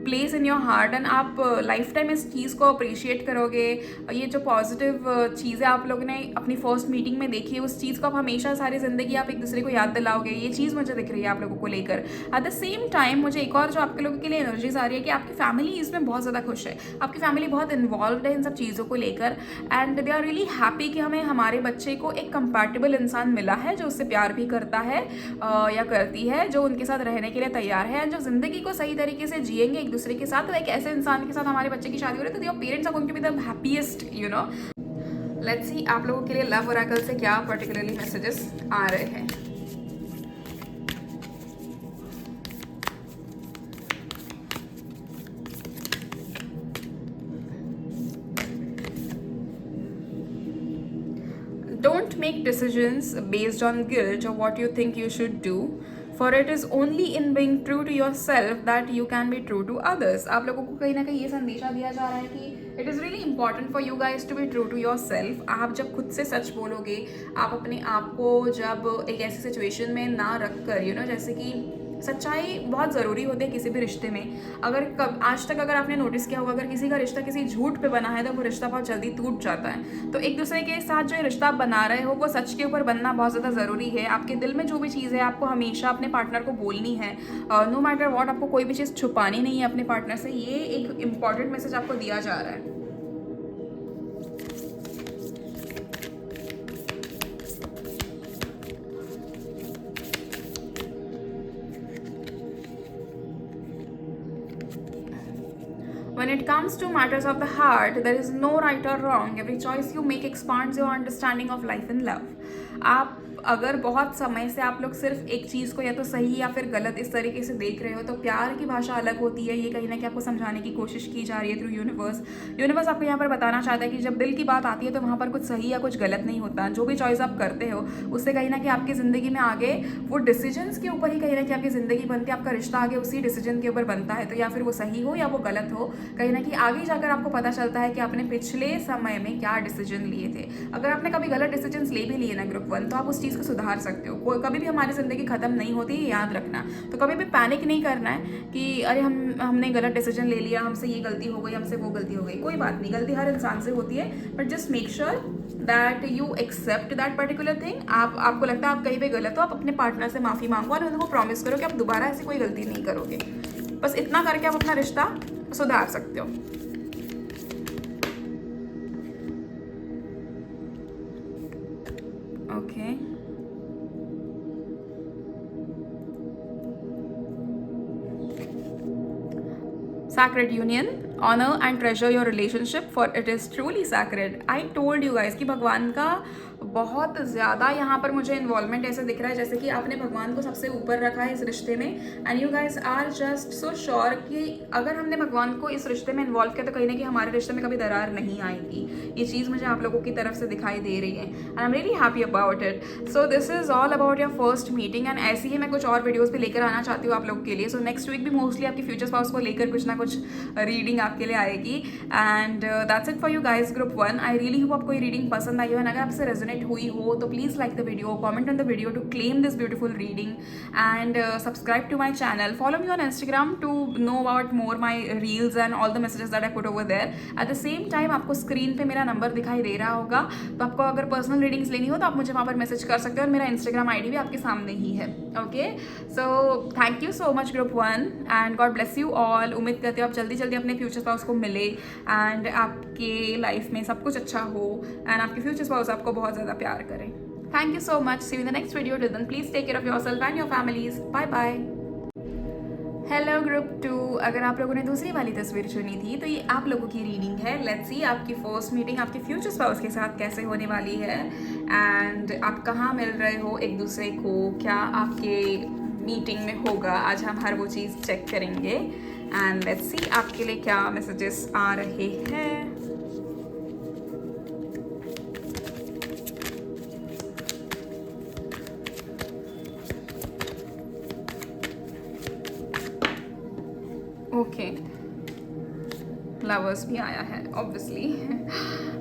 Speaker 1: place in your heart and आप लाइफ टाइम इस चीज़ को अप्रिशिएट करोगे। ये जो पॉजिटिव चीज़ें आप लोगों ने अपनी फर्स्ट मीटिंग में देखी, उस चीज़ को आप हमेशा सारी ज़िंदगी आप एक दूसरे को याद दिलाओगे। ये चीज़ मुझे दिख रही है आप लोगों को लेकर। एट द सेम टाइम मुझे एक और जो आपके लोगों के लिए एनर्जीज आ रही है कि आपकी फैमिली इसमें बहुत ज़्यादा खुश है, आपकी फैमिली बहुत इन्वॉल्व है इन सब चीज़ों को लेकर and they are really happy कि हमें हमारे बच्चे को एक कंपैटिबल इंसान मिला है जो उससे प्यार भी करता है या करती है, जो उनके साथ रहने के लिए तैयार है एंड जो ज़िंदगी को सही तरीके से जिएंगे एक दूसरे के साथ। तो एक ऐसे इंसान के साथ हमारे बच्चे की शादी हो रही है तो your parents are going to be the happiest, you know. Let's see आप लोगों के लिए लव ओरेकल से क्या पर्टिकुलरली मैसेजेस आ रहे हैं। Don't make decisions based on guilt or what you think you should do, for it is only in being true to yourself that you can be true to others। आप लोगों को कहीं ना कहीं ये संदेशा दिया जा रहा है कि it is really important for you guys to be true to yourself. आप जब खुद से सच बोलोगे, आप अपने आप को जब एक ऐसी सिचुएशन में ना रख कर, यू नो, जैसे कि सच्चाई बहुत ज़रूरी होती है किसी भी रिश्ते में। अगर आज तक अगर आपने नोटिस किया होगा, अगर किसी का रिश्ता किसी झूठ पे बना है तो वो रिश्ता बहुत जल्दी टूट जाता है। तो एक दूसरे के साथ जो रिश्ता आप बना रहे हो वो सच के ऊपर बनना बहुत ज़्यादा ज़रूरी है। आपके दिल में जो भी चीज़ है आपको हमेशा अपने पार्टनर को बोलनी है, नो मैटर वॉट। आपको कोई भी चीज़ छुपानी नहीं है अपने पार्टनर से। ये एक इम्पॉर्टेंट मैसेज आपको दिया जा रहा है। When it comes to matters of the heart, there is no right or wrong. Every choice you make expands your understanding of life and love. आप अगर बहुत समय से आप लोग सिर्फ एक चीज़ को या तो सही या फिर गलत इस तरीके से देख रहे हो, तो प्यार की भाषा अलग होती है। ये कहीं ना कहीं आपको समझाने की कोशिश की जा रही है थ्रू यूनिवर्स। यूनिवर्स आपको यहाँ पर बताना चाहता है कि जब दिल की बात आती है तो वहाँ पर कुछ सही या कुछ गलत नहीं होता। जो भी चॉइस आप करते हो उससे कहीं ना कहीं आपकी ज़िंदगी में आगे वो डिसीजंस के ऊपर ही कहीं ना कहीं आपकी ज़िंदगी बनती है। आपका रिश्ता आगे उसी डिसीजन के ऊपर बनता है। तो या फिर वो सही हो या वो गलत हो, कहीं ना कहीं आगे जाकर आपको पता चलता है कि आपने पिछले समय में क्या डिसीजन लिए थे। अगर आपने कभी गलत डिसीजन ले भी लिए ना ग्रुप 1, तो आप उस चीज़ को सुधार सकते हो। कभी भी हमारी ज़िंदगी ख़त्म नहीं होती, याद रखना। तो कभी भी पैनिक नहीं करना है कि अरे हमने गलत डिसीजन ले लिया, हमसे ये गलती हो गई, हमसे वो गलती हो गई। कोई बात नहीं, गलती हर इंसान से होती है, but just make sure that you accept that particular thing. आपको लगता है आप कहीं पे गलत हो, आप अपने पार्टनर से माफ़ी मांगो और उनको प्रॉमिस करो कि आप दोबारा ऐसी कोई गलती नहीं करोगे। बस इतना करके आप अपना रिश्ता सुधार सकते हो। Okay Sacred union, honor and treasure your relationship for it is truly sacred। I told you guys कि भगवान का बहुत ज़्यादा यहाँ पर मुझे इन्वॉल्वमेंट ऐसे दिख रहा है जैसे कि आपने भगवान को सबसे ऊपर रखा है इस रिश्ते में। And you guys are just so sure कि अगर हमने भगवान को इस रिश्ते में इन्वॉल्व किया तो कहीं ना कहीं हमारे रिश्ते में कभी दरार नहीं आएगी। ये चीज़ मुझे आप लोगों की तरफ से दिखाई दे रही है and I am really happy about it. So this is all about your first meeting and ऐसी ही मैं कुछ और वीडियोज़ भी लेकर आना चाहती हूँ आप लोगों के लिए। सो नेक्स्ट वीक भी मोस्टली आपकी फ्यूचर स्पाउस को लेकर कुछ ना कुछ रीडिंग आपके लिए आएगी। And that's it for you guys group 1। I really hope आपको ये रीडिंग पसंद आई हो एंड अगर आपसे रेजोनेट हुई हो तो please like the video, comment on the video to claim this beautiful reading and subscribe to my channel. Follow me on Instagram to know about more my reels and all the messages that I put over there. At the same time आपको screen पे मेरा number दिखाई दे रहा होगा, तो आपको अगर personal readings लेनी हो तो आप मुझे वहाँ पर मैसेज कर सकते हो और मेरा इंस्टाग्राम आईडी भी आपके सामने ही है। Okay, so thank you so much group 1 and God bless you all. उम्मीद करती हूँ आप जल्दी जल्दी अपने फ्यूचर स्पाउस को मिले एंड आपके लाइफ में सब कुछ अच्छा हो एंड आपके फ्यूचर स्पाउस आपको बहुत ज़्यादा प्यार करें। Thank you so much. See you in the next video. Till then, please take care of yourself and your families. Bye bye. Hello group 2। अगर आप लोगों ने दूसरी वाली तस्वीर चुनी थी तो ये आप लोगों की रीडिंग है। लेट्स सी आपकी फर्स्ट मीटिंग आपके फ्यूचर स्पाउस के साथ कैसे होने वाली है एंड आप कहाँ मिल रहे हो एक दूसरे को, क्या आपके मीटिंग में होगा। आज हम हर वो चीज़ चेक करेंगे एंड लेट्स सी आपके लिए क्या मैसेजेस आ रहे हैं। ओके, लवर्स भी आया है ऑब्वियसली।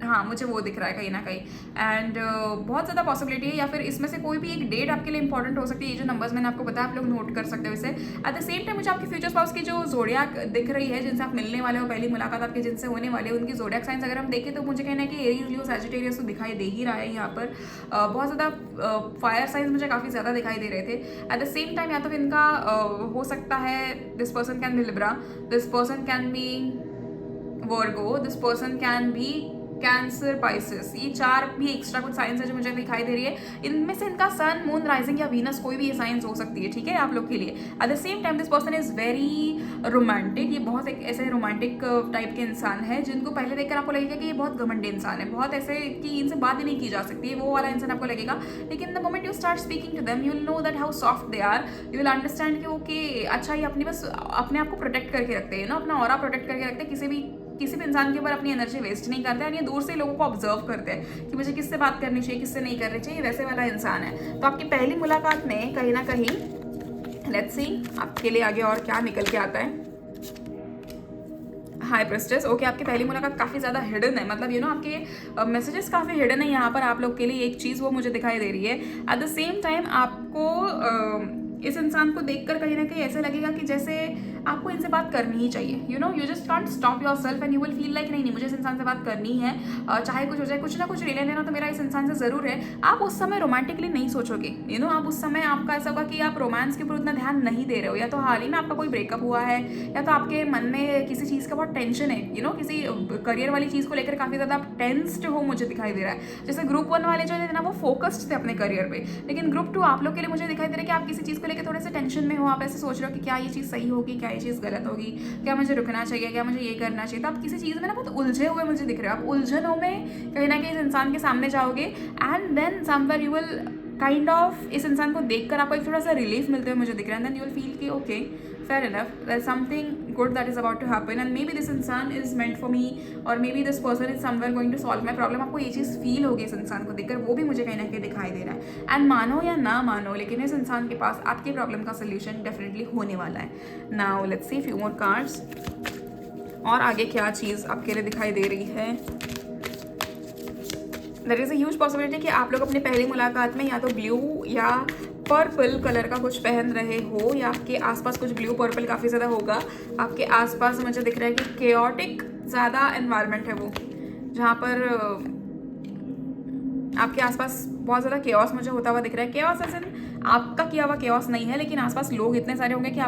Speaker 1: हाँ, मुझे वो दिख रहा है कहीं न कहीं। एंड बहुत ज़्यादा पॉसिबिलिटी है, या फिर इसमें से कोई भी एक डेट आपके लिए इंपॉर्टेंट हो सकती है। ये जो नंबर्स मैंने आपको बताया, आप लोग नोट कर सकते हो इसे। एट द सेम टाइम मुझे आपके फ्यूचर स्पाउस की जो ज़ोडिएक दिख रही है, जिनसे आप मिलने वाले हो, पहली मुलाकात आपकी जिनसे होने वाली है, उनकी ज़ोडिएक साइंस अगर हम देखें तो मुझे कहना है कि एरीज, लियो, सैजिटेरियस तो दिखाई दे ही रहा है यहाँ पर। बहुत ज़्यादा फायर साइंस मुझे काफ़ी ज़्यादा दिखाई दे रहे थे। एट द सेम टाइम या तो इनका हो सकता है, this person can be Libra, this person can be Virgo, this person can be cancer, Pisces. ये 4 भी एक्स्ट्रा कुछ साइंस है जो मुझे दिखाई दे रही है। इनमें से इनका सन, मून, राइजिंग या वीनस कोई भी ये साइंस हो सकती है, ठीक है, आप लोग के लिए। Eight the same time this person is very romantic. ये बहुत एक ऐसे रोमांटिक टाइप के इंसान है जिनको पहले देखकर आपको लगेगा कि ये बहुत घमंडी इंसान है, बहुत ऐसे कि इनसे बात ही नहीं की जा सकती है, वो वाला इंसान आपको लगेगा। लेकिन the moment you start speaking to them, you will know that how soft they are. You will understand कि ओके, अच्छा ये अपनी बस अपने आप को प्रोटेक्ट करके रखते हैं, अपना ऑरा प्रोटेक्ट करके रखते हैं, किसी भी इंसान के ऊपर अपनी एनर्जी वेस्ट नहीं करते हैं। ये दूर से लोगों को ऑब्जर्व करते हैं कि मुझे किससे बात करनी चाहिए, किससे नहीं करनी चाहिए, वैसे वाला इंसान है। तो आपकी पहली मुलाकात में कहीं ना कहीं, लेट्स सी आपके लिए आगे और क्या निकल के आता है। हाई प्रेस्टेस, ओके, आपकी पहली मुलाकात काफ़ी ज़्यादा हिडन है, मतलब आपके मैसेजेस काफ़ी हिडन है यहाँ पर आप लोग के लिए। एक चीज़ वो मुझे दिखाई दे रही है। एट द सेम टाइम आपको इस इंसान को देखकर कहीं ना कहीं ऐसा लगेगा कि जैसे आपको इनसे बात करनी ही चाहिए। You just can't stop your self and you will feel like नहीं, मुझे इस इंसान से बात करनी है, चाहे कुछ हो जाए, कुछ ना कुछ लेना देना तो मेरा इस इंसान से ज़रूर है। आप उस समय रोमांटिकली नहीं सोचोगे, आप उस समय आपका ऐसा होगा कि आप रोमांस के ऊपर उतना ध्यान नहीं दे रहे हो, या तो हाल ही में आपका कोई ब्रेकअप हुआ है, या तो आपके मन में किसी चीज़ का बहुत टेंशन है, किसी करियर वाली चीज़ को लेकर काफ़ी ज़्यादा टेंस्ड हो, मुझे दिखाई दे रहा है। जैसे ग्रुप 1 वाले जो है ना, वो फोकस्ड थे अपने करियर पे, लेकिन ग्रुप 2 आप लोग के लिए मुझे दिखाई दे रहा है कि आप किसी चीज़ को लेकर थोड़े से टेंशन में हो। आप ऐसे सोच रहे हो कि क्या ये चीज़ सही होगी, क्या ये चीज़ गलत होगी, क्या मुझे रुकना चाहिए, क्या मुझे ये करना चाहिए। तो आप किसी चीज़ में ना बहुत उलझे हुए मुझे दिख रहे हो। आप उलझनों में कहीं ना कहीं इस इंसान के सामने जाओगे, and then somewhere you will kind of, इस इंसान को देखकर आपको एक थोड़ा सा रिलीफ मिलते हुए मुझे दिख रहा है। देन यू विल फील कि okay, fair enough, there's something good that is about to happen and maybe this इंसान is meant for me, or maybe this person is somewhere going to solve my problem। आपको ये चीज़ feel होगी इस इंसान को देखकर, वो भी मुझे कहीं ना कहीं दिखाई दे रहा है। एंड मानो या ना मानो, लेकिन इस इंसान के पास आपकी प्रॉब्लम का सोल्यूशन डेफिनेटली होने वाला है। Now let's see few more cards, और आगे क्या चीज़ आपके लिए दिखाई दे रही है। There is a huge possibility कि आप लोग अपनी पहली मुलाकात में या तो ब्लू या पर्पल कलर का कुछ पहन रहे हो, या आपके आसपास कुछ ब्लू पर्पल काफ़ी ज़्यादा होगा। आपके आसपास मुझे दिख रहा है कि केओटिक ज़्यादा एनवायरनमेंट है वो, जहाँ पर आपके आसपास बहुत ज़्यादा केओस मुझे होता हुआ दिख रहा है। केओस एज इन आपका किया हुआ केओस नहीं है, लेकिन आसपास लोग इतने सारे होंगे कि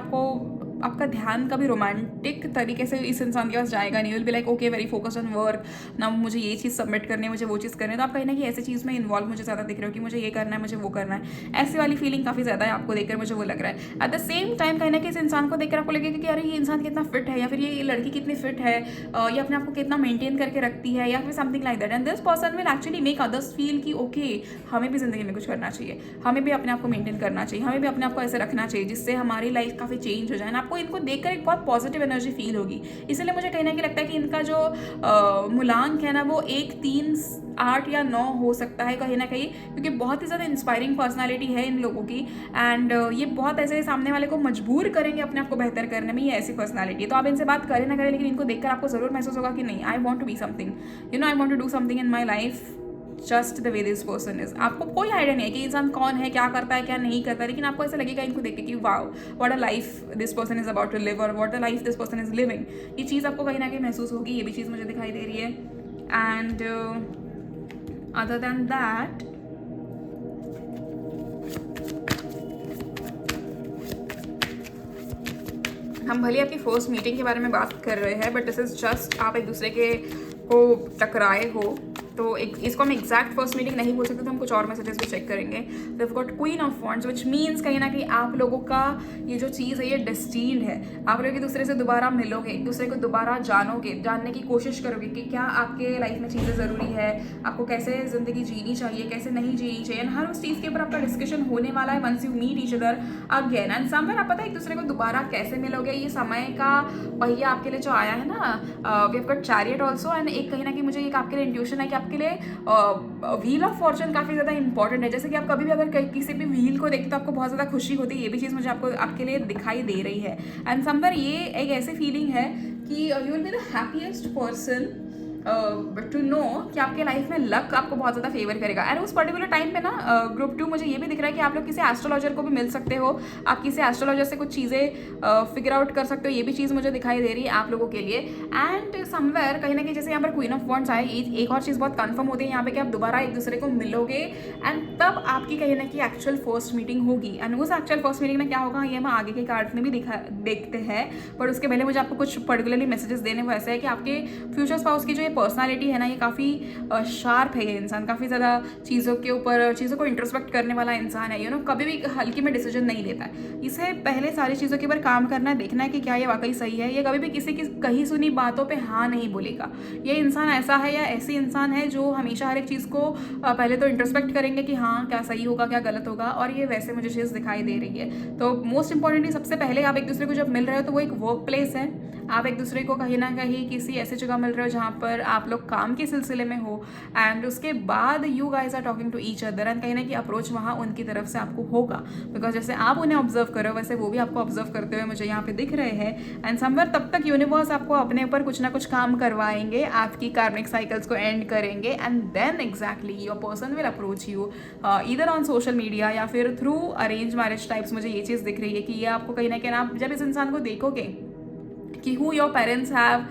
Speaker 1: आपका ध्यान कभी रोमांटिक तरीके से इस इंसान के पास जाएगा नहीं। Will be like okay, very focused on work, ना मुझे ये चीज़ सबमिट करनी है, मुझे वो चीज़ करनी है। तो आप कहीं ना कहीं ऐसी चीज़ में इन्वॉल्व मुझे ज़्यादा दिख रहे हो कि मुझे ये करना है, मुझे वो करना है। ऐसी वाली फीलिंग काफ़ी ज़्यादा है आपको देखकर, मुझे वो लग रहा है। एट द सेम टाइम कहीं ना कहीं इस इंसान को देखकर आपको लगेगा कि अरे ये इंसान कितना फिट है, या फिर ये लड़की कितनी फिट है, या अपने आप को कितना मेंटेन करके रखती है, या फिर something like that. And this person will actually make others feel कि ओके, हमें भी ज़िंदगी में कुछ करना चाहिए, हमें भी अपने आप को मेंटेन करना चाहिए, हमें भी अपने आप को ऐसे रखना चाहिए जिससे हमारी लाइफ काफ़ी चेंज हो जाए। आपको इनको देखकर एक बहुत पॉजिटिव एनर्जी फील होगी। इसलिए मुझे कहीं ना कहीं लगता है कि इनका जो मूलांक है ना, वो 1, 3, 8 या 9 हो सकता है कहीं ना कहीं, क्योंकि बहुत ही ज़्यादा इंस्पायरिंग पर्सनालिटी है इन लोगों की। एंड ये बहुत ऐसे सामने वाले को मजबूर करेंगे अपने आप को बेहतर करने में, ये ऐसी पर्सनालिटी है। तो आप इनसे बात करें ना करें, लेकिन इनको देखकर आपको ज़रूर महसूस होगा कि नहीं, I want to be something, I want to do something in my life just the way this person is. आपको कोई आइडिया नहीं है कि इंसान कौन है, क्या करता है, क्या नहीं करता, लेकिन आपको ऐसा लगेगा इनको देख के कि wow, what a life this person is about to live, और what a life this person is living. ये चीज़ आपको कहीं ना कहीं महसूस होगी, ये भी चीज़ मुझे दिखाई दे रही है। एंड अदर देन दैट, हम भले आपकी फर्स्ट मीटिंग के बारे में बात कर रहे हैं, बट दिस इज जस्ट आप एक दूसरे के को टकराए हो, तो इसको हम एग्जैक्ट फर्स्ट मीटिंग नहीं बोल सकते, तो हम कुछ और मैसेजेस भी चेक करेंगे। We have got queen of wands, which means कहीं ना कहीं आप लोगों का ये जो चीज़ है ये डेस्टीन्ड है। आप लोग एक दूसरे से दोबारा मिलोगे, एक दूसरे को दोबारा जानोगे, जानने की कोशिश करोगे कि क्या आपके लाइफ में चीज़ें ज़रूरी है, आपको कैसे ज़िंदगी जीनी चाहिए, कैसे नहीं जीनी चाहिए। एंड हर उस चीज़ के ऊपर आपका डिस्कशन होने वाला है once you meet each other again. And somewhere आप पता है एक दूसरे को दोबारा कैसे मिलोगे। ये समय का पहिया आपके लिए जो आया है ना, we have got chariot also, and एक कहीं ना कहीं मुझे एक आपके लिए इंट्यूशन है कि आपके लिए व्हील ऑफ फॉर्चून काफ़ी ज़्यादा इंपॉर्टेंट है। जैसे कि आप कभी भी अगर किसी भी व्हील को देखते तो आपको बहुत ज़्यादा खुशी होती है, ये भी चीज़ मुझे आपके लिए दिखाई दे रही है। एंड समवेयर ये एक ऐसी फीलिंग है कि you will be the happiest person to know कि आपके लाइफ में लक आपको बहुत ज़्यादा फेवर करेगा। एंड उस पर्टिकुलर टाइम पे ना ग्रुप 2 मुझे ये भी दिख रहा है कि आप लोग किसी एस्ट्रोलॉजर को भी मिल सकते हो, आप किसी एस्ट्रोलॉजर से कुछ चीज़ें फिगर आउट कर सकते हो, ये भी चीज़ मुझे दिखाई दे रही है आप लोगों के लिए। एंड समवेयर कहीं ना कहीं जैसे यहाँ पर क्वीन ऑफ वॉन्ड्स आए, एक और चीज़ बहुत कन्फर्म होती है यहाँ पे कि आप दोबारा एक दूसरे को मिलोगे एंड तब आपकी कहीं ना कहीं एक्चुअल फर्स्ट मीटिंग होगी। एंड उस एक्चुअल फर्स्ट मीटिंग में क्या होगा ये हम आगे के कार्ड में भी देखते हैं, पर उसके पहले मुझे आपको कुछ पर्टिकुलरली मैसेजेस देने वो ऐसे है कि आपके फ्यूचर स्पाउस की जो ये पर्सनालिटी है ना, ये काफ़ी शार्प है। ये इंसान काफ़ी ज़्यादा चीज़ों के ऊपर चीज़ों को इंट्रोस्पेक्ट करने वाला इंसान है। कभी भी हल्की में डिसीजन नहीं लेता है। इसे पहले सारी चीज़ों के ऊपर काम करना है, देखना है कि क्या ये वाकई सही है। ये कभी भी किसी की कही सुनी बातों पे हाँ नहीं बोलेगा। ये इंसान ऐसा है या ऐसी इंसान है जो हमेशा हर एक चीज़ को पहले तो इंट्रोस्पेक्ट करेंगे कि हाँ क्या सही होगा क्या गलत होगा, और ये वैसे मुझे चीज़ दिखाई दे रही है। तो मोस्ट इंपॉर्टेंटली सबसे पहले आप एक दूसरे को जब मिल रहे हो तो वो एक वर्क प्लेस है। आप एक दूसरे को कहीं ना कहीं किसी ऐसी जगह मिल रहे हो जहाँ पर आप लोग काम के सिलसिले में हो, एंड उसके बाद you guys are talking to each other, and कहीं ना कहीं अप्रोच वहाँ उनकी तरफ से आपको होगा, बिकॉज जैसे आप उन्हें ऑब्जर्व करो वैसे वो भी आपको ऑब्जर्व करते हुए मुझे यहाँ पे दिख रहे हैं। एंड समवेयर तब तक यूनिवर्स आपको अपने ऊपर कुछ ना कुछ काम करवाएंगे, आपकी कार्मिक साइकिल्स को एंड करेंगे, and then exactly your person will approach you either on social media या फिर थ्रू अरेंज मैरिज टाइप्स। मुझे ये चीज़ दिख रही है कि ये आपको कहीं ना कहीं आप जब इस इंसान को देखोगे कि who your parents have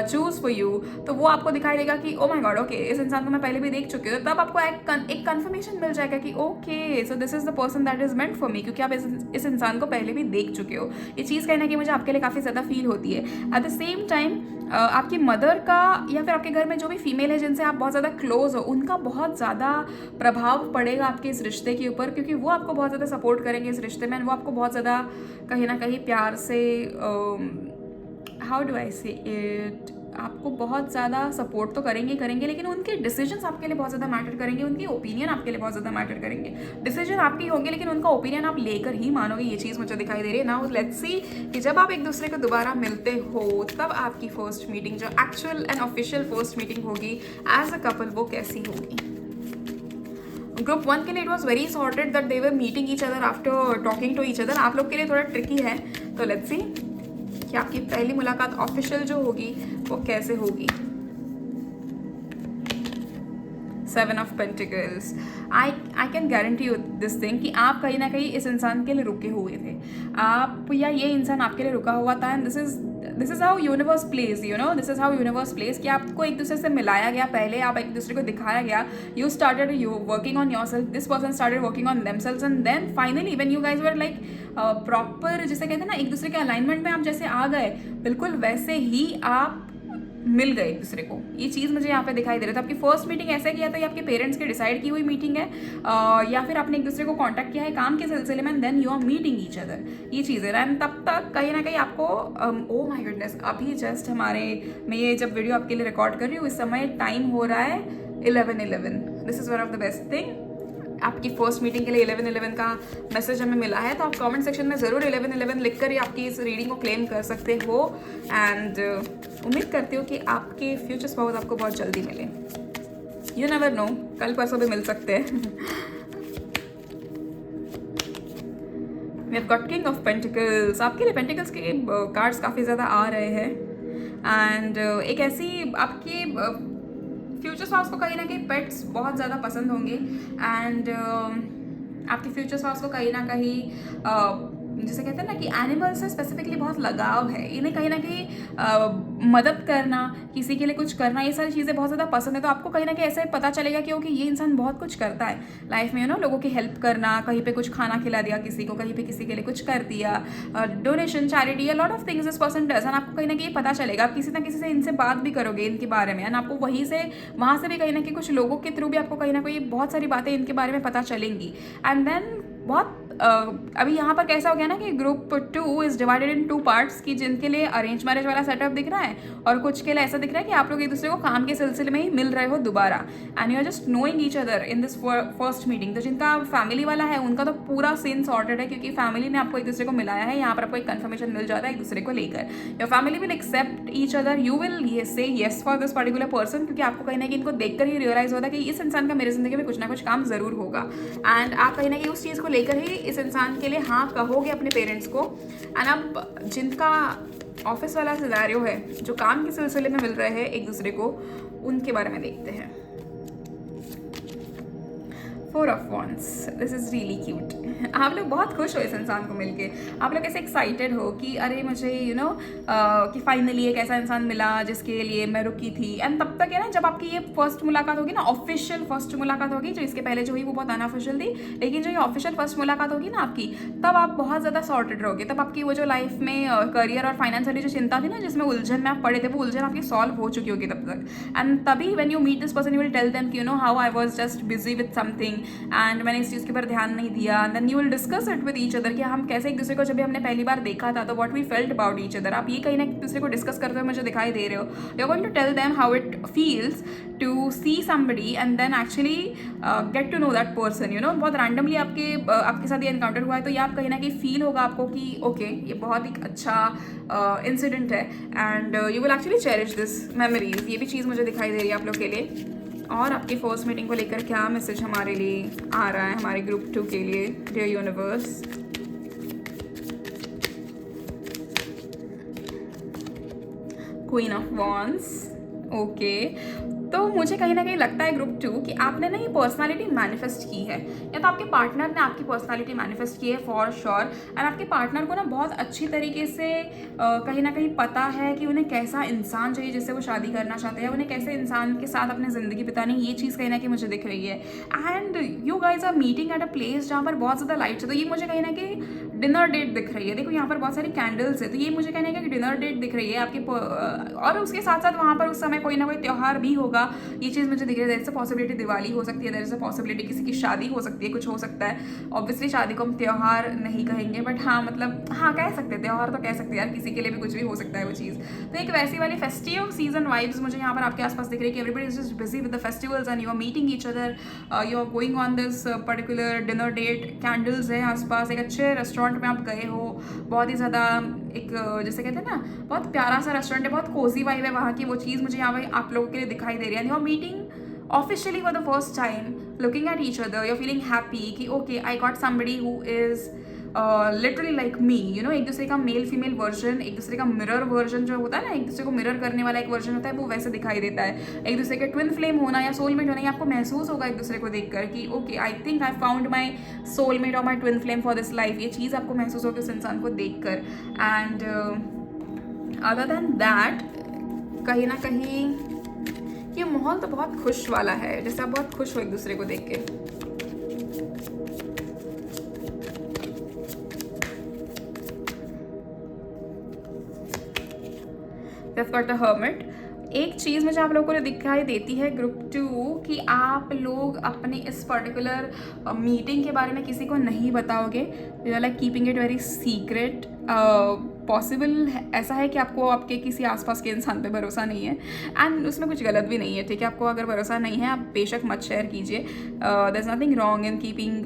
Speaker 1: choose for you, तो वो आपको दिखाई देगा कि ओ माय गॉड ओके इस इंसान को मैं पहले भी देख चुकी हूँ। तब आपको एक कंफर्मेशन मिल जाएगा कि okay so this is the person that is meant for me, क्योंकि आप इस इंसान को पहले भी देख चुके हो। ये चीज़ कहना कि मुझे आपके लिए काफ़ी ज़्यादा फील होती है। एट द सेम टाइम आपकी मदर का या फिर आपके घर में जो भी फीमेल है जिनसे आप बहुत ज़्यादा क्लोज हो, उनका बहुत ज़्यादा प्रभाव पड़ेगा आपके इस रिश्ते के ऊपर, क्योंकि वो आपको बहुत ज़्यादा सपोर्ट करेंगे इस रिश्ते में। वो आपको बहुत ज़्यादा कहीं ना कहीं प्यार से हाउ डू आई से इट, आपको बहुत ज़्यादा सपोर्ट तो करेंगे, लेकिन उनके डिसीजंस आपके लिए बहुत ज़्यादा मैटर करेंगे, उनकी ओपिनियन आपके लिए बहुत ज़्यादा मैटर करेंगे। डिसीजन आपके होंगे लेकिन उनका ओपिनियन आप लेकर ही मानोगे, ये चीज़ मुझे दिखाई दे रही है। नाउ लेट्स सी कि जब आप एक दूसरे को दोबारा मिलते हो तब आपकी फर्स्ट मीटिंग जो actual and official first meeting होगी एज अ कपल वो कैसी होगी। ग्रुप 1 के लिए it was very sorted that they were meeting each other after talking to each other. आप लोग के लिए थोड़ा ट्रिकी है, तो लेट्स सी कि आपकी पहली मुलाकात ऑफिशियल जो होगी वो कैसे होगी। 7 of pentacles, I can guarantee you this thing कि आप कहीं ना कहीं इस इंसान के लिए रुके हुए थे, आप या ये इंसान आपके लिए रुका हुआ था। And this is how universe place, this is how universe place कि आपको एक दूसरे से मिलाया गया, पहले आप एक दूसरे को दिखाया गया, you started working on yourself, this person started working on themselves, and then finally when you guys were like proper, जिसे कहते हैं ना एक दूसरे के अलाइनमेंट में आप जैसे आ गए, बिल्कुल वैसे ही आप मिल गए एक दूसरे को। ये चीज़ मुझे यहाँ पे दिखाई दे रहा था। आपकी फर्स्ट मीटिंग ऐसे किया था, ये आपके पेरेंट्स की डिसाइड की हुई मीटिंग है, या फिर आपने एक दूसरे को कांटेक्ट किया है काम के सिलसिले में, and then you are meeting each other, ये चीज़ है। एंड तब तक कहीं ना कहीं आपको ओ माय गुडनेस, अभी जस्ट मैं ये जब वीडियो आपके लिए रिकॉर्ड कर रही हूँ इस समय टाइम हो रहा है 11:11। This is one of the best thing, आपकी फर्स्ट मीटिंग के लिए 11:11 का मैसेज हमें मिला है, तो आप कमेंट सेक्शन में ज़रूर 11:11 लिखकर ही आपकी इस रीडिंग को क्लेम कर सकते हो। एंड उम्मीद करती हूँ कि आपके फ्यूचर स्पाउस आपको बहुत जल्दी मिले। यू नेवर नो, कल परसों भी मिल सकते हैं। We have got king of pentacles, आपके लिए पेंटिकल्स के कार्ड्स काफ़ी ज़्यादा आ रहे हैं। एंड एक ऐसी आपकी फ्यूचर स्पाउस को कहीं ना कहीं पेट्स बहुत ज़्यादा पसंद होंगे, एंड आपके फ्यूचर स्पाउस को कहीं ना कहीं जिसे कहते हैं ना कि एनिमल से स्पेसिफिकली बहुत लगाव है, इन्हें कहीं ना कहीं मदद करना, किसी के लिए कुछ करना, ये सारी चीज़ें बहुत ज़्यादा पसंद है। तो आपको कहीं ना कहीं ऐसे पता चलेगा क्योंकि ये इंसान बहुत कुछ करता है लाइफ में, लोगों की हेल्प करना, कहीं पे कुछ खाना खिला दिया किसी को, कहीं पे किसी के लिए कुछ कर दिया, donation, charity, lot of things this person does. And आपको कहीं ना कहीं पता चलेगा, आप किसी ना किसी से इनसे बात भी करोगे इनके बारे में, एंड आपको वहाँ से भी कहीं ना कहीं कुछ लोगों के थ्रू भी आपको कहीं ना कहीं बहुत सारी बातें इनके बारे में पता चलेंगी। एंड देन बहुत अभी यहाँ पर कैसा हो गया ना कि group 2 is divided in 2 parts, कि जिनके लिए अरेंज मैरिज वाला सेटअप दिख रहा है और कुछ के लिए ऐसा दिख रहा है कि आप लोग एक दूसरे को काम के सिलसिले में ही मिल रहे हो दोबारा, and you are just knowing each other in this first meeting. तो जिनका फैमिली वाला है उनका तो पूरा सीन सॉर्टेड है, क्योंकि फैमिली ने आपको एक दूसरे को मिलाया है, यहाँ पर आपको एक कन्फर्मेशन मिल जाता है एक दूसरे को लेकर। Your family will accept each other, you will say yes for this particular person, क्योंकि आपको कहीं ना कहीं इनको देखकर ही रियलाइज होता है कि इस इंसान का मेरी जिंदगी में कुछ ना कुछ काम जरूर होगा, एंड आप कहीं ना कहीं उस चीज़ को लेकर ही इस इंसान के लिए हाँ कहोगे अपने पेरेंट्स को। एंड अब जिनका ऑफिस वाला सिनेरियो है, जो काम के सिलसिले में मिल रहे हैं एक दूसरे को, उनके बारे में देखते हैं। Four of wands, this is really cute. आप लोग बहुत खुश हो इस इंसान को मिलके, आप लोग ऐसे एक्साइटेड हो कि अरे मुझे कि फाइनली एक ऐसा इंसान मिला जिसके लिए मैं रुकी थी। एंड तब तक है ना, जब आपकी ये फर्स्ट मुलाकात होगी ना, ऑफिशियल फर्स्ट मुलाकात होगी, जो इसके पहले जो हुई वो बहुत अनऑफिशियल थी, लेकिन जो ये ऑफिशियल फर्स्ट मुलाकात होगी ना आपकी, तब आप बहुत ज़्यादा सॉर्टेड रहोगे। तब आपकी वो जो लाइफ में करियर और फाइनेंस वाली जो चिंता थी ना, जिसमें उलझन में आप पड़े थे, वो उलझन आपकी सॉल्व हो चुकी होगी तब तक। एंड तभी when you meet this person, you will tell them कि how I was just busy with something and मैंने इस चीज़ के ऊपर ध्यान नहीं दिया। And then you will discuss it with each other कि हम कैसे एक दूसरे को, जब भी हमने पहली बार देखा था तो what we felt about each other. आप ये कहीं ना एक दूसरे को डिस्कस करते हुए मुझे दिखाई दे रहे हो। You are going to tell them how it feels to see somebody and then actually get to know that person. बहुत रैंडमली आपके साथ ये एनकाउंटर हुआ है, तो ये आप कहीं ना कहीं फील होगा आपको कि ओके ये बहुत एक अच्छा इंसिडेंट है and you will actually cherish this memories. ये भी चीज़ मुझे दिखाई दे रही है आप लोग के लिए। और आपकी फर्स्ट मीटिंग को लेकर क्या मैसेज हमारे लिए आ रहा है, हमारे ग्रुप 2 के लिए, dear universe. Queen of wands, okay. तो मुझे कहीं ना कहीं लगता है ग्रुप 2 कि आपने ना ये पर्सनालिटी मैनिफेस्ट की है, या तो आपके पार्टनर ने आपकी पर्सनालिटी मैनिफेस्ट की है फॉर श्योर। एंड आपके पार्टनर को ना बहुत अच्छी तरीके से कहीं ना कहीं पता है कि उन्हें कैसा इंसान चाहिए जिससे वो शादी करना चाहते हैं, उन्हें कैसे इंसान के साथ अपनी ज़िंदगी बितानी, ये चीज़ कहीं ना कहीं मुझे दिख रही है। And you guys are meeting at a place जहाँ पर बहुत ज़्यादा लाइट्स है, तो ये मुझे कहीं ना कहीं डिनर डेट दिख रही है। देखो यहाँ पर बहुत सारी कैंडल्स है, तो ये मुझे कहने का कि डिनर डेट दिख रही है आपके और उसके साथ साथ वहाँ पर उस समय कोई ना कोई त्यौहार भी होगा, ये चीज़ मुझे दिख रही है। There is a possibility Diwali हो सकती है, देयर इज अ पॉसिबिलिटी किसी की शादी हो सकती है, कुछ हो सकता है। ऑब्वियसली शादी को हम त्यौहार नहीं कहेंगे, बट हाँ मतलब हाँ कह सकते हैं, त्यौहार तो कह सकते हैं यार, किसी के लिए भी कुछ भी हो सकता है वो चीज़। तो एक वैसी वाली फेस्टिव सीजन वाइब्स मुझे यहाँ पर आपके आसपास दिख रही है कि everybody is just busy with the festivals and you are meeting each other, you are going on this particular dinner date. Candles है आसपास, एक अच्छे रेस्टोरेंट में आप गए हो, बहुत ही ज़्यादा एक जैसे कहते हैं ना, बहुत प्यारा सा रेस्टोरेंट है, बहुत कोजी वाइब है वहाँ की, वो चीज़ मुझे यहाँ पर आप लोगों के लिए दिखाई दे रही है। You are meeting officially for the first time, looking at each other, you are feeling happy कि okay I got somebody who is literally like me. एक दूसरे का मेल फीमेल वर्जन, एक दूसरे का मिरर वर्जन जो होता है ना, एक दूसरे को मिरर करने वाला एक वर्जन होता है, वो वैसे दिखाई देता है। एक दूसरे के ट्विन फ्लेम होना या सोलमेट होना, ये आपको महसूस होगा एक दूसरे को देखकर कि okay I think I found my soulmate और my twin flame for this life. ये चीज़ आपको महसूस होगी उस इंसान को देखकर। एंड अदर देन दैट, कहीं ना कहीं ये माहौल तो बहुत खुश वाला है, जैसे आप बहुत खुश हो एक दूसरे को देख के। We've got the Hermit। एक चीज़ मुझे आप लोगों को दिखाई देती है ग्रुप 2 कि आप लोग अपने इस पर्टिकुलर मीटिंग के बारे में किसी को नहीं बताओगे, you are like keeping it very secret. Possible ऐसा है कि आपको आपके किसी आसपास के इंसान पे भरोसा नहीं है, एंड उसमें कुछ गलत भी नहीं है, ठीक है। आपको अगर भरोसा नहीं है आप बेशक मत शेयर कीजिए, there is nothing wrong in keeping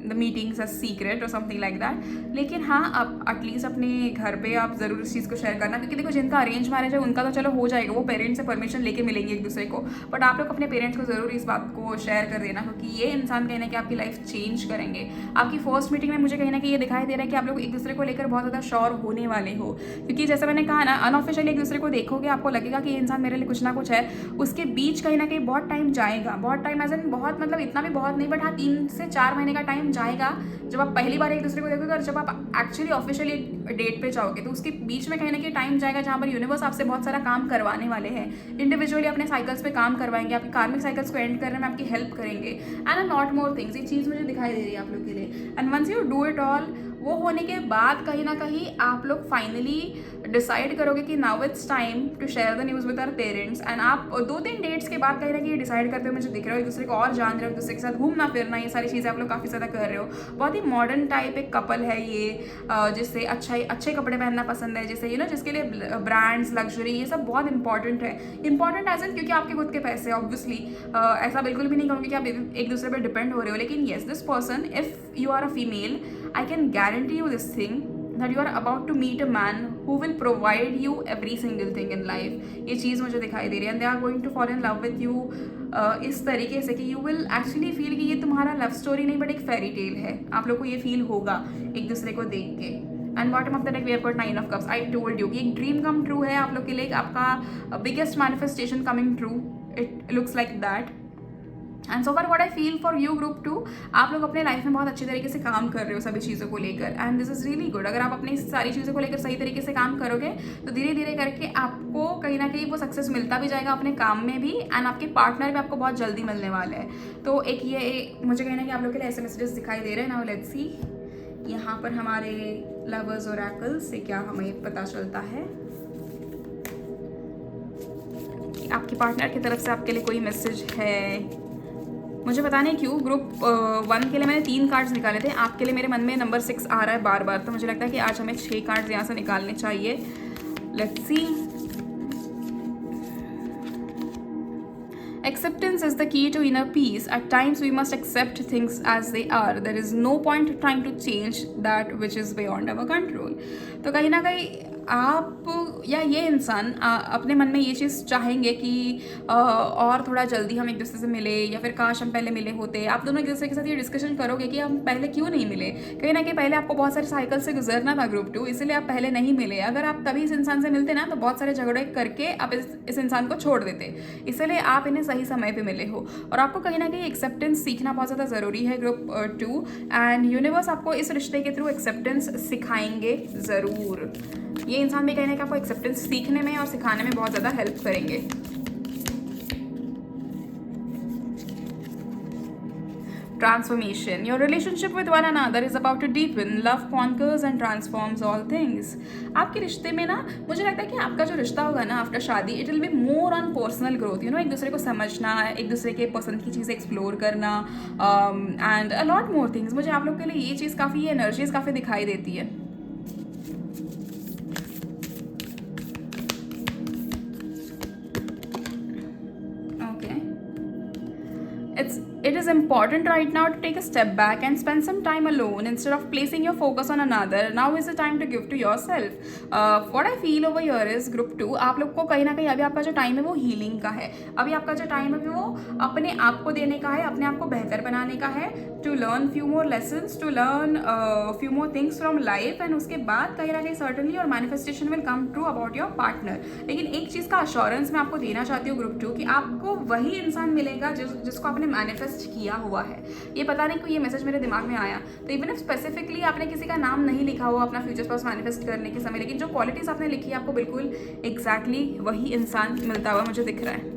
Speaker 1: the meetings a secret और समथिंग लाइक दैट। लेकिन हाँ, आप एटलीस्ट अपने घर पे आप ज़रूर इस चीज़ को शेयर करना, क्योंकि देखो जिनका अरेंज मैरिज है उनका तो चलो हो जाएगा, वो पेरेंट्स से परमिशन लेके मिलेंगे एक दूसरे को, बट आप लोग अपने पेरेंट्स को ज़रूर इस बात को शेयर कर देना, क्योंकि ये इंसान कहीं ना कहीं आपकी लाइफ चेंज करेंगे। आपकी फर्स्ट मीटिंग में मुझे कहीं ना कहीं ये दिखाई दे रहा है कि आप लोग एक दूसरे को लेकर बहुत ज़्यादा श्योर होने वाले हो, क्योंकि जैसे मैंने कहा ना, अनऑफिशियली एक दूसरे को देखोगे, आपको लगेगा कि ये इंसान मेरे लिए कुछ ना कुछ है। उसके बीच कहीं ना कहीं बहुत टाइम जाएगा, बहुत टाइम एज एन बहुत मतलब इतना भी बहुत नहीं, बट हाँ 3 से 4 महीने का टाइम जाएगा जब आप पहली बार एक दूसरे को देखोगे, और जब आप एक्चुअली ऑफिशियली डेट पे जाओगे, तो उसके बीच में कहीं ना कहीं टाइम जाएगा जहाँ पर यूनिवर्स आपसे बहुत सारा काम करवाने वाले हैं। इंडिविजुअली अपने साइकिल्स पे काम करवाएंगे, आपके कार्मिक साइकिल्स को एंड करने में आपकी हेल्प करेंगे, and a lot more things. ये चीज़ मुझे दिखाई दे रही है आप लोग के लिए। And once you do it all, वो होने के बाद कहीं ना कहीं आप लोग फाइनली डिसाइड करोगे कि now it's time to share the news with our parents. And आप 2-3 डेट्स के बाद कहीं ना कहीं डिसाइड करते हो, मुझे दिख रहा हो एक दूसरे को और जान रहे हो, एक दूसरे के साथ घूमना फिरना, ये सारी चीज़ें आप लोग काफ़ी ज़्यादा कर रहे हो। बहुत ही मॉडर्न टाइप एक कपल है ये, जिससे अच्छे कपड़े पहनना पसंद है, जैसे जिसके लिए ब्रांड्स, लग्जरी, ये सब बहुत इंपॉर्टेंट है। इंपॉर्टेंट एज एन क्योंकि आपके खुद के पैसे, ऑब्वियसली ऐसा बिल्कुल भी नहीं कहूँगी कि आप एक दूसरे पर डिपेंड हो रहे हो, लेकिन yes this person, if you are a female, I can guarantee you this thing that you are about to meet a man who will provide you every single thing in life। ये चीज़ मुझे दिखाई दे रही है। and they are going to fall in love with you इस तरीके से कि you will actually feel कि ये तुम्हारा लव स्टोरी नहीं बट एक फेरी टेल है। आप लोग को ये फील होगा एक दूसरे को देख के। And bottom of the deck we have got 9 of cups. I told you कि एक ड्रीम कम ट्रू है आप लोग के लिए, आपका biggest manifestation coming true. It looks like that. And so far what I feel for you group 2, आप लोग अपने लाइफ में बहुत अच्छे तरीके से काम कर रहे हो सभी चीज़ों को लेकर, and this is really good. अगर आप अपनी सारी चीज़ों को लेकर सही तरीके से काम करोगे तो धीरे धीरे करके आपको कहीं ना कहीं वो सक्सेस मिलता भी जाएगा अपने काम में भी, एंड आपके पार्टनर भी आपको बहुत जल्दी मिलने वाले हैं. तो एक ये मुझे कहना है कि आप लोग के लिए ऐसे मैसेजेस दिखाई दे रहे हैं. नाउ लेट्स सी यहाँ पर हमारे लवर्स और ओरेकल्स से क्या हमें पता चलता है. आपके पार्टनर की तरफ से आपके लिए कोई मैसेज है. मुझे पता नहीं क्यों ग्रुप 1 के लिए मैंने 3 कार्ड्स निकाले थे, आपके लिए मेरे मन में नंबर 6 आ रहा है बार बार, तो मुझे लगता है कि आज हमें 6 कार्ड्स यहाँ से निकालने चाहिए. Let's see. Acceptance is the key to inner peace. At times we must accept things as they are. There is no point trying to change that which is beyond our control. तो कहीं ना कहीं आप या ये इंसान अपने मन में ये चीज़ चाहेंगे कि और थोड़ा जल्दी हम एक दूसरे से मिले, या फिर काश हम पहले मिले होते. आप दोनों एक दूसरे के साथ ये डिस्कशन करोगे कि हम पहले क्यों नहीं मिले. कहीं ना कहीं पहले आपको बहुत सारे साइकिल से गुजरना था ग्रुप 2, इसलिए आप पहले नहीं मिले. अगर आप तभी इस इंसान से मिलते ना तो बहुत सारे झगड़े करके आप इस इंसान को छोड़ देते. इसलिए आप इन्हें सही समय पे मिले हो, और आपको कहीं ना कहीं एक्सेप्टेंस सीखना बहुत ज़्यादा ज़रूरी है ग्रुप 2, एंड यूनिवर्स आपको इस रिश्ते के थ्रू एक्सेप्टेंस सिखाएंगे ज़रूर. ये इंसान भी कहने का आपको एक्सेप्टेंस सीखने में और सिखाने में बहुत ज़्यादा हेल्प करेंगे. Transformation. Your relationship with one another is about to deepen. Love conquers and transforms all things. आपके रिश्ते में ना मुझे लगता है कि आपका जो रिश्ता होगा ना आफ्टर शादी, it will be more on personal growth. एक दूसरे को समझना, एक दूसरे के पसंद की चीज़ें एक्सप्लोर करना, and a lot more things. मुझे आप लोग के लिए ये चीज़ काफ़ी, ये एनर्जीज काफ़ी दिखाई देती है. It is important right now to take a step back and spend some time alone instead of placing your focus on another. Now is the time to give to yourself. What I feel over here is group 2, आप लोग को कहीं ना कहीं अभी आपका जो time है वो हीलिंग का है. अभी आपका जो टाइम है वो अपने आप को देने का है, अपने आप को बेहतर बनाने का है, to learn few more lessons, to learn few more things from life, and उसके बाद कहीं ना कहीं सर्टनली और manifestation will come true about your partner. लेकिन एक चीज़ का अश्योरेंस मैं आपको देना चाहती हूँ ग्रुप 2 कि आपको वही इंसान मिलेगा जिसको आपने मैनिफेस्ट किया हुआ है. ये पता नहीं क्यों ये मैसेज मेरे दिमाग में आया. तो इवन इफ स्पेसिफिकली आपने किसी का नाम नहीं लिखा हुआ अपना फ्यूचर स्पाउस मैनिफेस्ट करने के समय, लेकिन जो क्वालिटीज आपने लिखी है आपको बिल्कुल एग्जैक्टली वही इंसान मिलता हुआ मुझे दिख रहा है.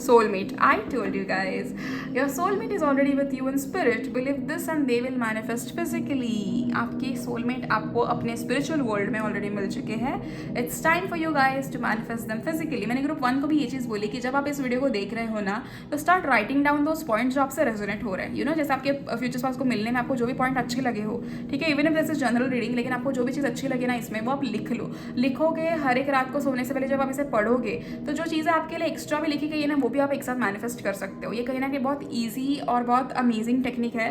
Speaker 1: Soulmate. I told you guys, your soulmate is already with you in spirit. Believe this and they will manifest physically. आपके soulmate आपको अपने spiritual world में already मिल चुके हैं. It's time for you guys to manifest them physically. मैंने group 1 को भी ये चीज़ बोली कि जब आप इस वीडियो को देख रहे हो ना तो start writing down those points जो आपसे रेजोनेट हो रहे हैं. जैसे आपके फ्यूचर स्पाउस को मिलने में आपको जो भी पॉइंट अच्छे लगे हो, ठीक है, even if this is general reading, लेकिन आपको जो भी चीज़ अच्छी लगे ना इसमें वो आप लिख लो. लिखोगे हर एक रात को सोने से पहले जब आप इसे पढ़ोगे तो जो चीज़ें आपके लिए एक्स्ट्रा भी लिखी गई है ना वो भी आप एक साथ मैनिफेस्ट कर सकते हो. ये कहीं ना कहीं बहुत ईजी और बहुत अमेजिंग टेक्निक है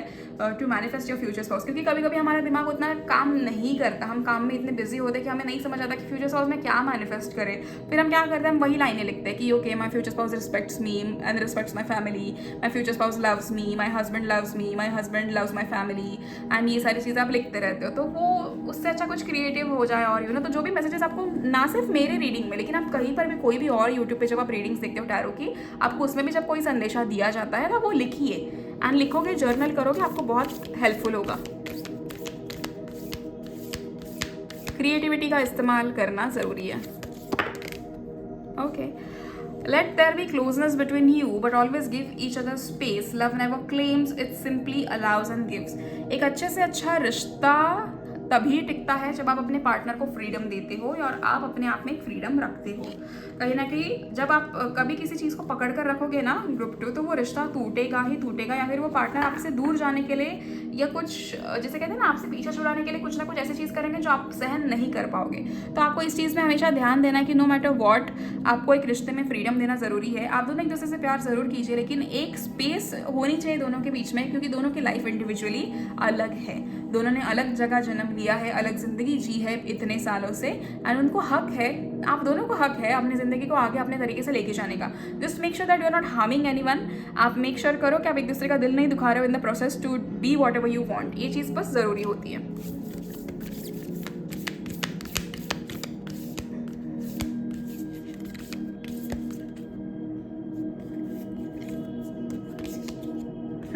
Speaker 1: to manifest your future spouse. क्योंकि कभी कभी हमारा दिमाग उतना काम नहीं करता, हम काम में इतने बिजी होते हैं कि हमें नहीं समझ आता कि फ्यूचर स्पाउस में क्या मैनिफेस्ट करें. फिर हम क्या करते हैं, हम वही लाइनें लिखते हैं कि okay my future spouse respects me and respects my family, my future spouse loves me, my husband loves me, my husband loves my family, and ये सारी चीज़ें आप लिखते रहते हो. तो वो उससे अच्छा कुछ क्रिएटिव हो जाए. और तो जो भी मैसेजेस आपको ना सिर्फ मेरे रीडिंग में, लेकिन आप कहीं पर भी कोई भी और यूट्यूब पे जब आप रीडिंग्स देखते हो टैरो की, आपको उसमें भी जब कोई संदेशा दिया जाता है ना वो लिखिए एंड लिखोगे, जर्नल करोगे, आपको बहुत हेल्पफुल होगा. क्रिएटिविटी का इस्तेमाल करना ज़रूरी है. Okay. Let there be closeness between you, but always give each other space. Love never claims, it simply allows and gives. एक अच्छे से अच्छा रिश्ता तभी टिकता है जब आप अपने पार्टनर को फ्रीडम देते हो और आप अपने आप में एक फ्रीडम रखते हो. कहीं ना कहीं जब आप कभी किसी चीज़ को पकड़ कर रखोगे ना ग्रुप 2, तो वो रिश्ता टूटेगा ही टूटेगा, या फिर वो पार्टनर आपसे दूर जाने के लिए या कुछ जैसे कहते हैं ना आपसे पीछे छुड़ाने के लिए कुछ ना कुछ ऐसी चीज़ करेंगे जो आप सहन नहीं कर पाओगे. तो आपको इस चीज़ में हमेशा ध्यान देना है कि नो मैटर वॉट आपको एक रिश्ते में फ्रीडम देना ज़रूरी है. आप दोनों एक दूसरे से प्यार ज़रूर कीजिए, लेकिन एक स्पेस होनी चाहिए दोनों के बीच में, क्योंकि दोनों की लाइफ इंडिविजुअली अलग है. दोनों ने अलग जगह जन्म लिया है, अलग ज़िंदगी जी है इतने सालों से, एंड उनको हक है, आप दोनों को हक है अपनी ज़िंदगी को आगे अपने तरीके से लेके जाने का. Just make sure that you are not harming anyone. आप मेक श्योर करो कि आप एक दूसरे का दिल नहीं दुखा रहे हो in the process to be whatever you want. ये चीज़ बस ज़रूरी होती है.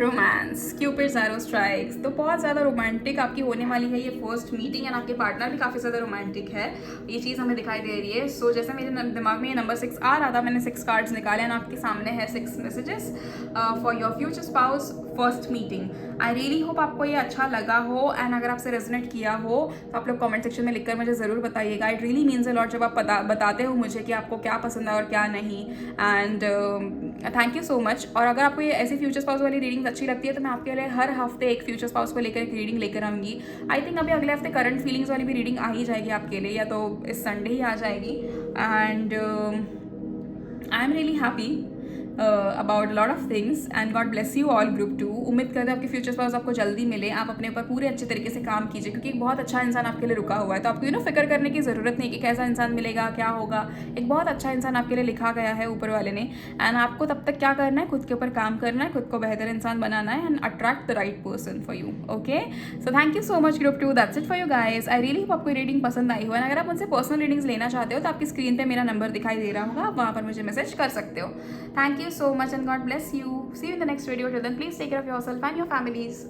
Speaker 1: रोमांस, क्यूपिड्स एरो स्ट्राइक्स, तो बहुत ज़्यादा रोमांटिक आपकी होने वाली है ये फर्स्ट मीटिंग एंड आपके पार्टनर भी काफ़ी ज़्यादा रोमांटिक है, ये चीज़ हमें दिखाई दे रही है। सो जैसे मेरे दिमाग में ये नंबर 6 आ रहा था, मैंने 6 कार्ड्स निकाले एंड आपके सामने है 6 messages for your future spouse first meeting. I really hope आपको ये अच्छा लगा हो एंड अगर आपसे रेजोनेट किया हो तो आप लोग कमेंट सेक्शन में लिखकर मुझे ज़रूर बताइएगा। It really means a lot जब आप बताते हो मुझे कि आपको क्या पसंद है और क्या नहीं। And thank you so much. और अगर आपको ये ऐसी फ्यूचर स्पाउस वाली रीडिंग अच्छी लगती है तो मैं आपके लिए हर हफ्ते एक फ्यूचर स्पाउस को लेकर एक रीडिंग लेकर आऊँगी। आई थिंक अभी अगले हफ्ते करंट फीलिंग्स वाली भी रीडिंग आ ही जाएगी आपके लिए, या तो इस संडे ही आ जाएगी। And I am really happy about lot of things and God bless you all group 2। उम्मीद करते हैं आपके फ्यूचर स्पाउस आपको जल्दी मिले, आप अपने ऊपर पूरे अच्छे तरीके से काम कीजिए क्योंकि एक बहुत अच्छा इंसान आपके लिए रुका हुआ है। तो आपको फिक्र करने की ज़रूरत नहीं कि कैसा इंसान मिलेगा, क्या होगा। एक बहुत अच्छा इंसान आपके लिए लिखा गया है ऊपर वाले ने, एंड आपको तब तक क्या करना है, खुद के ऊपर काम करना है, खुद को बेहतर इंसान बनाना है and attract the right person for you. Okay, so thank you so much group 2, that's it for you guys. I really hope आपको रीडिंग पसंद आई हो एंड अगर आप मुझसे पर्सनल रीडिंग्स लेना चाहते हो तो आपकी स्क्रीन पर मेरा नंबर दिखाई दे रहा होगा, आप वहाँ पर मुझे मैसेज कर सकते हो। Thank you so much and God bless you. See you in the next video. Till then, please take care of yourself and your families.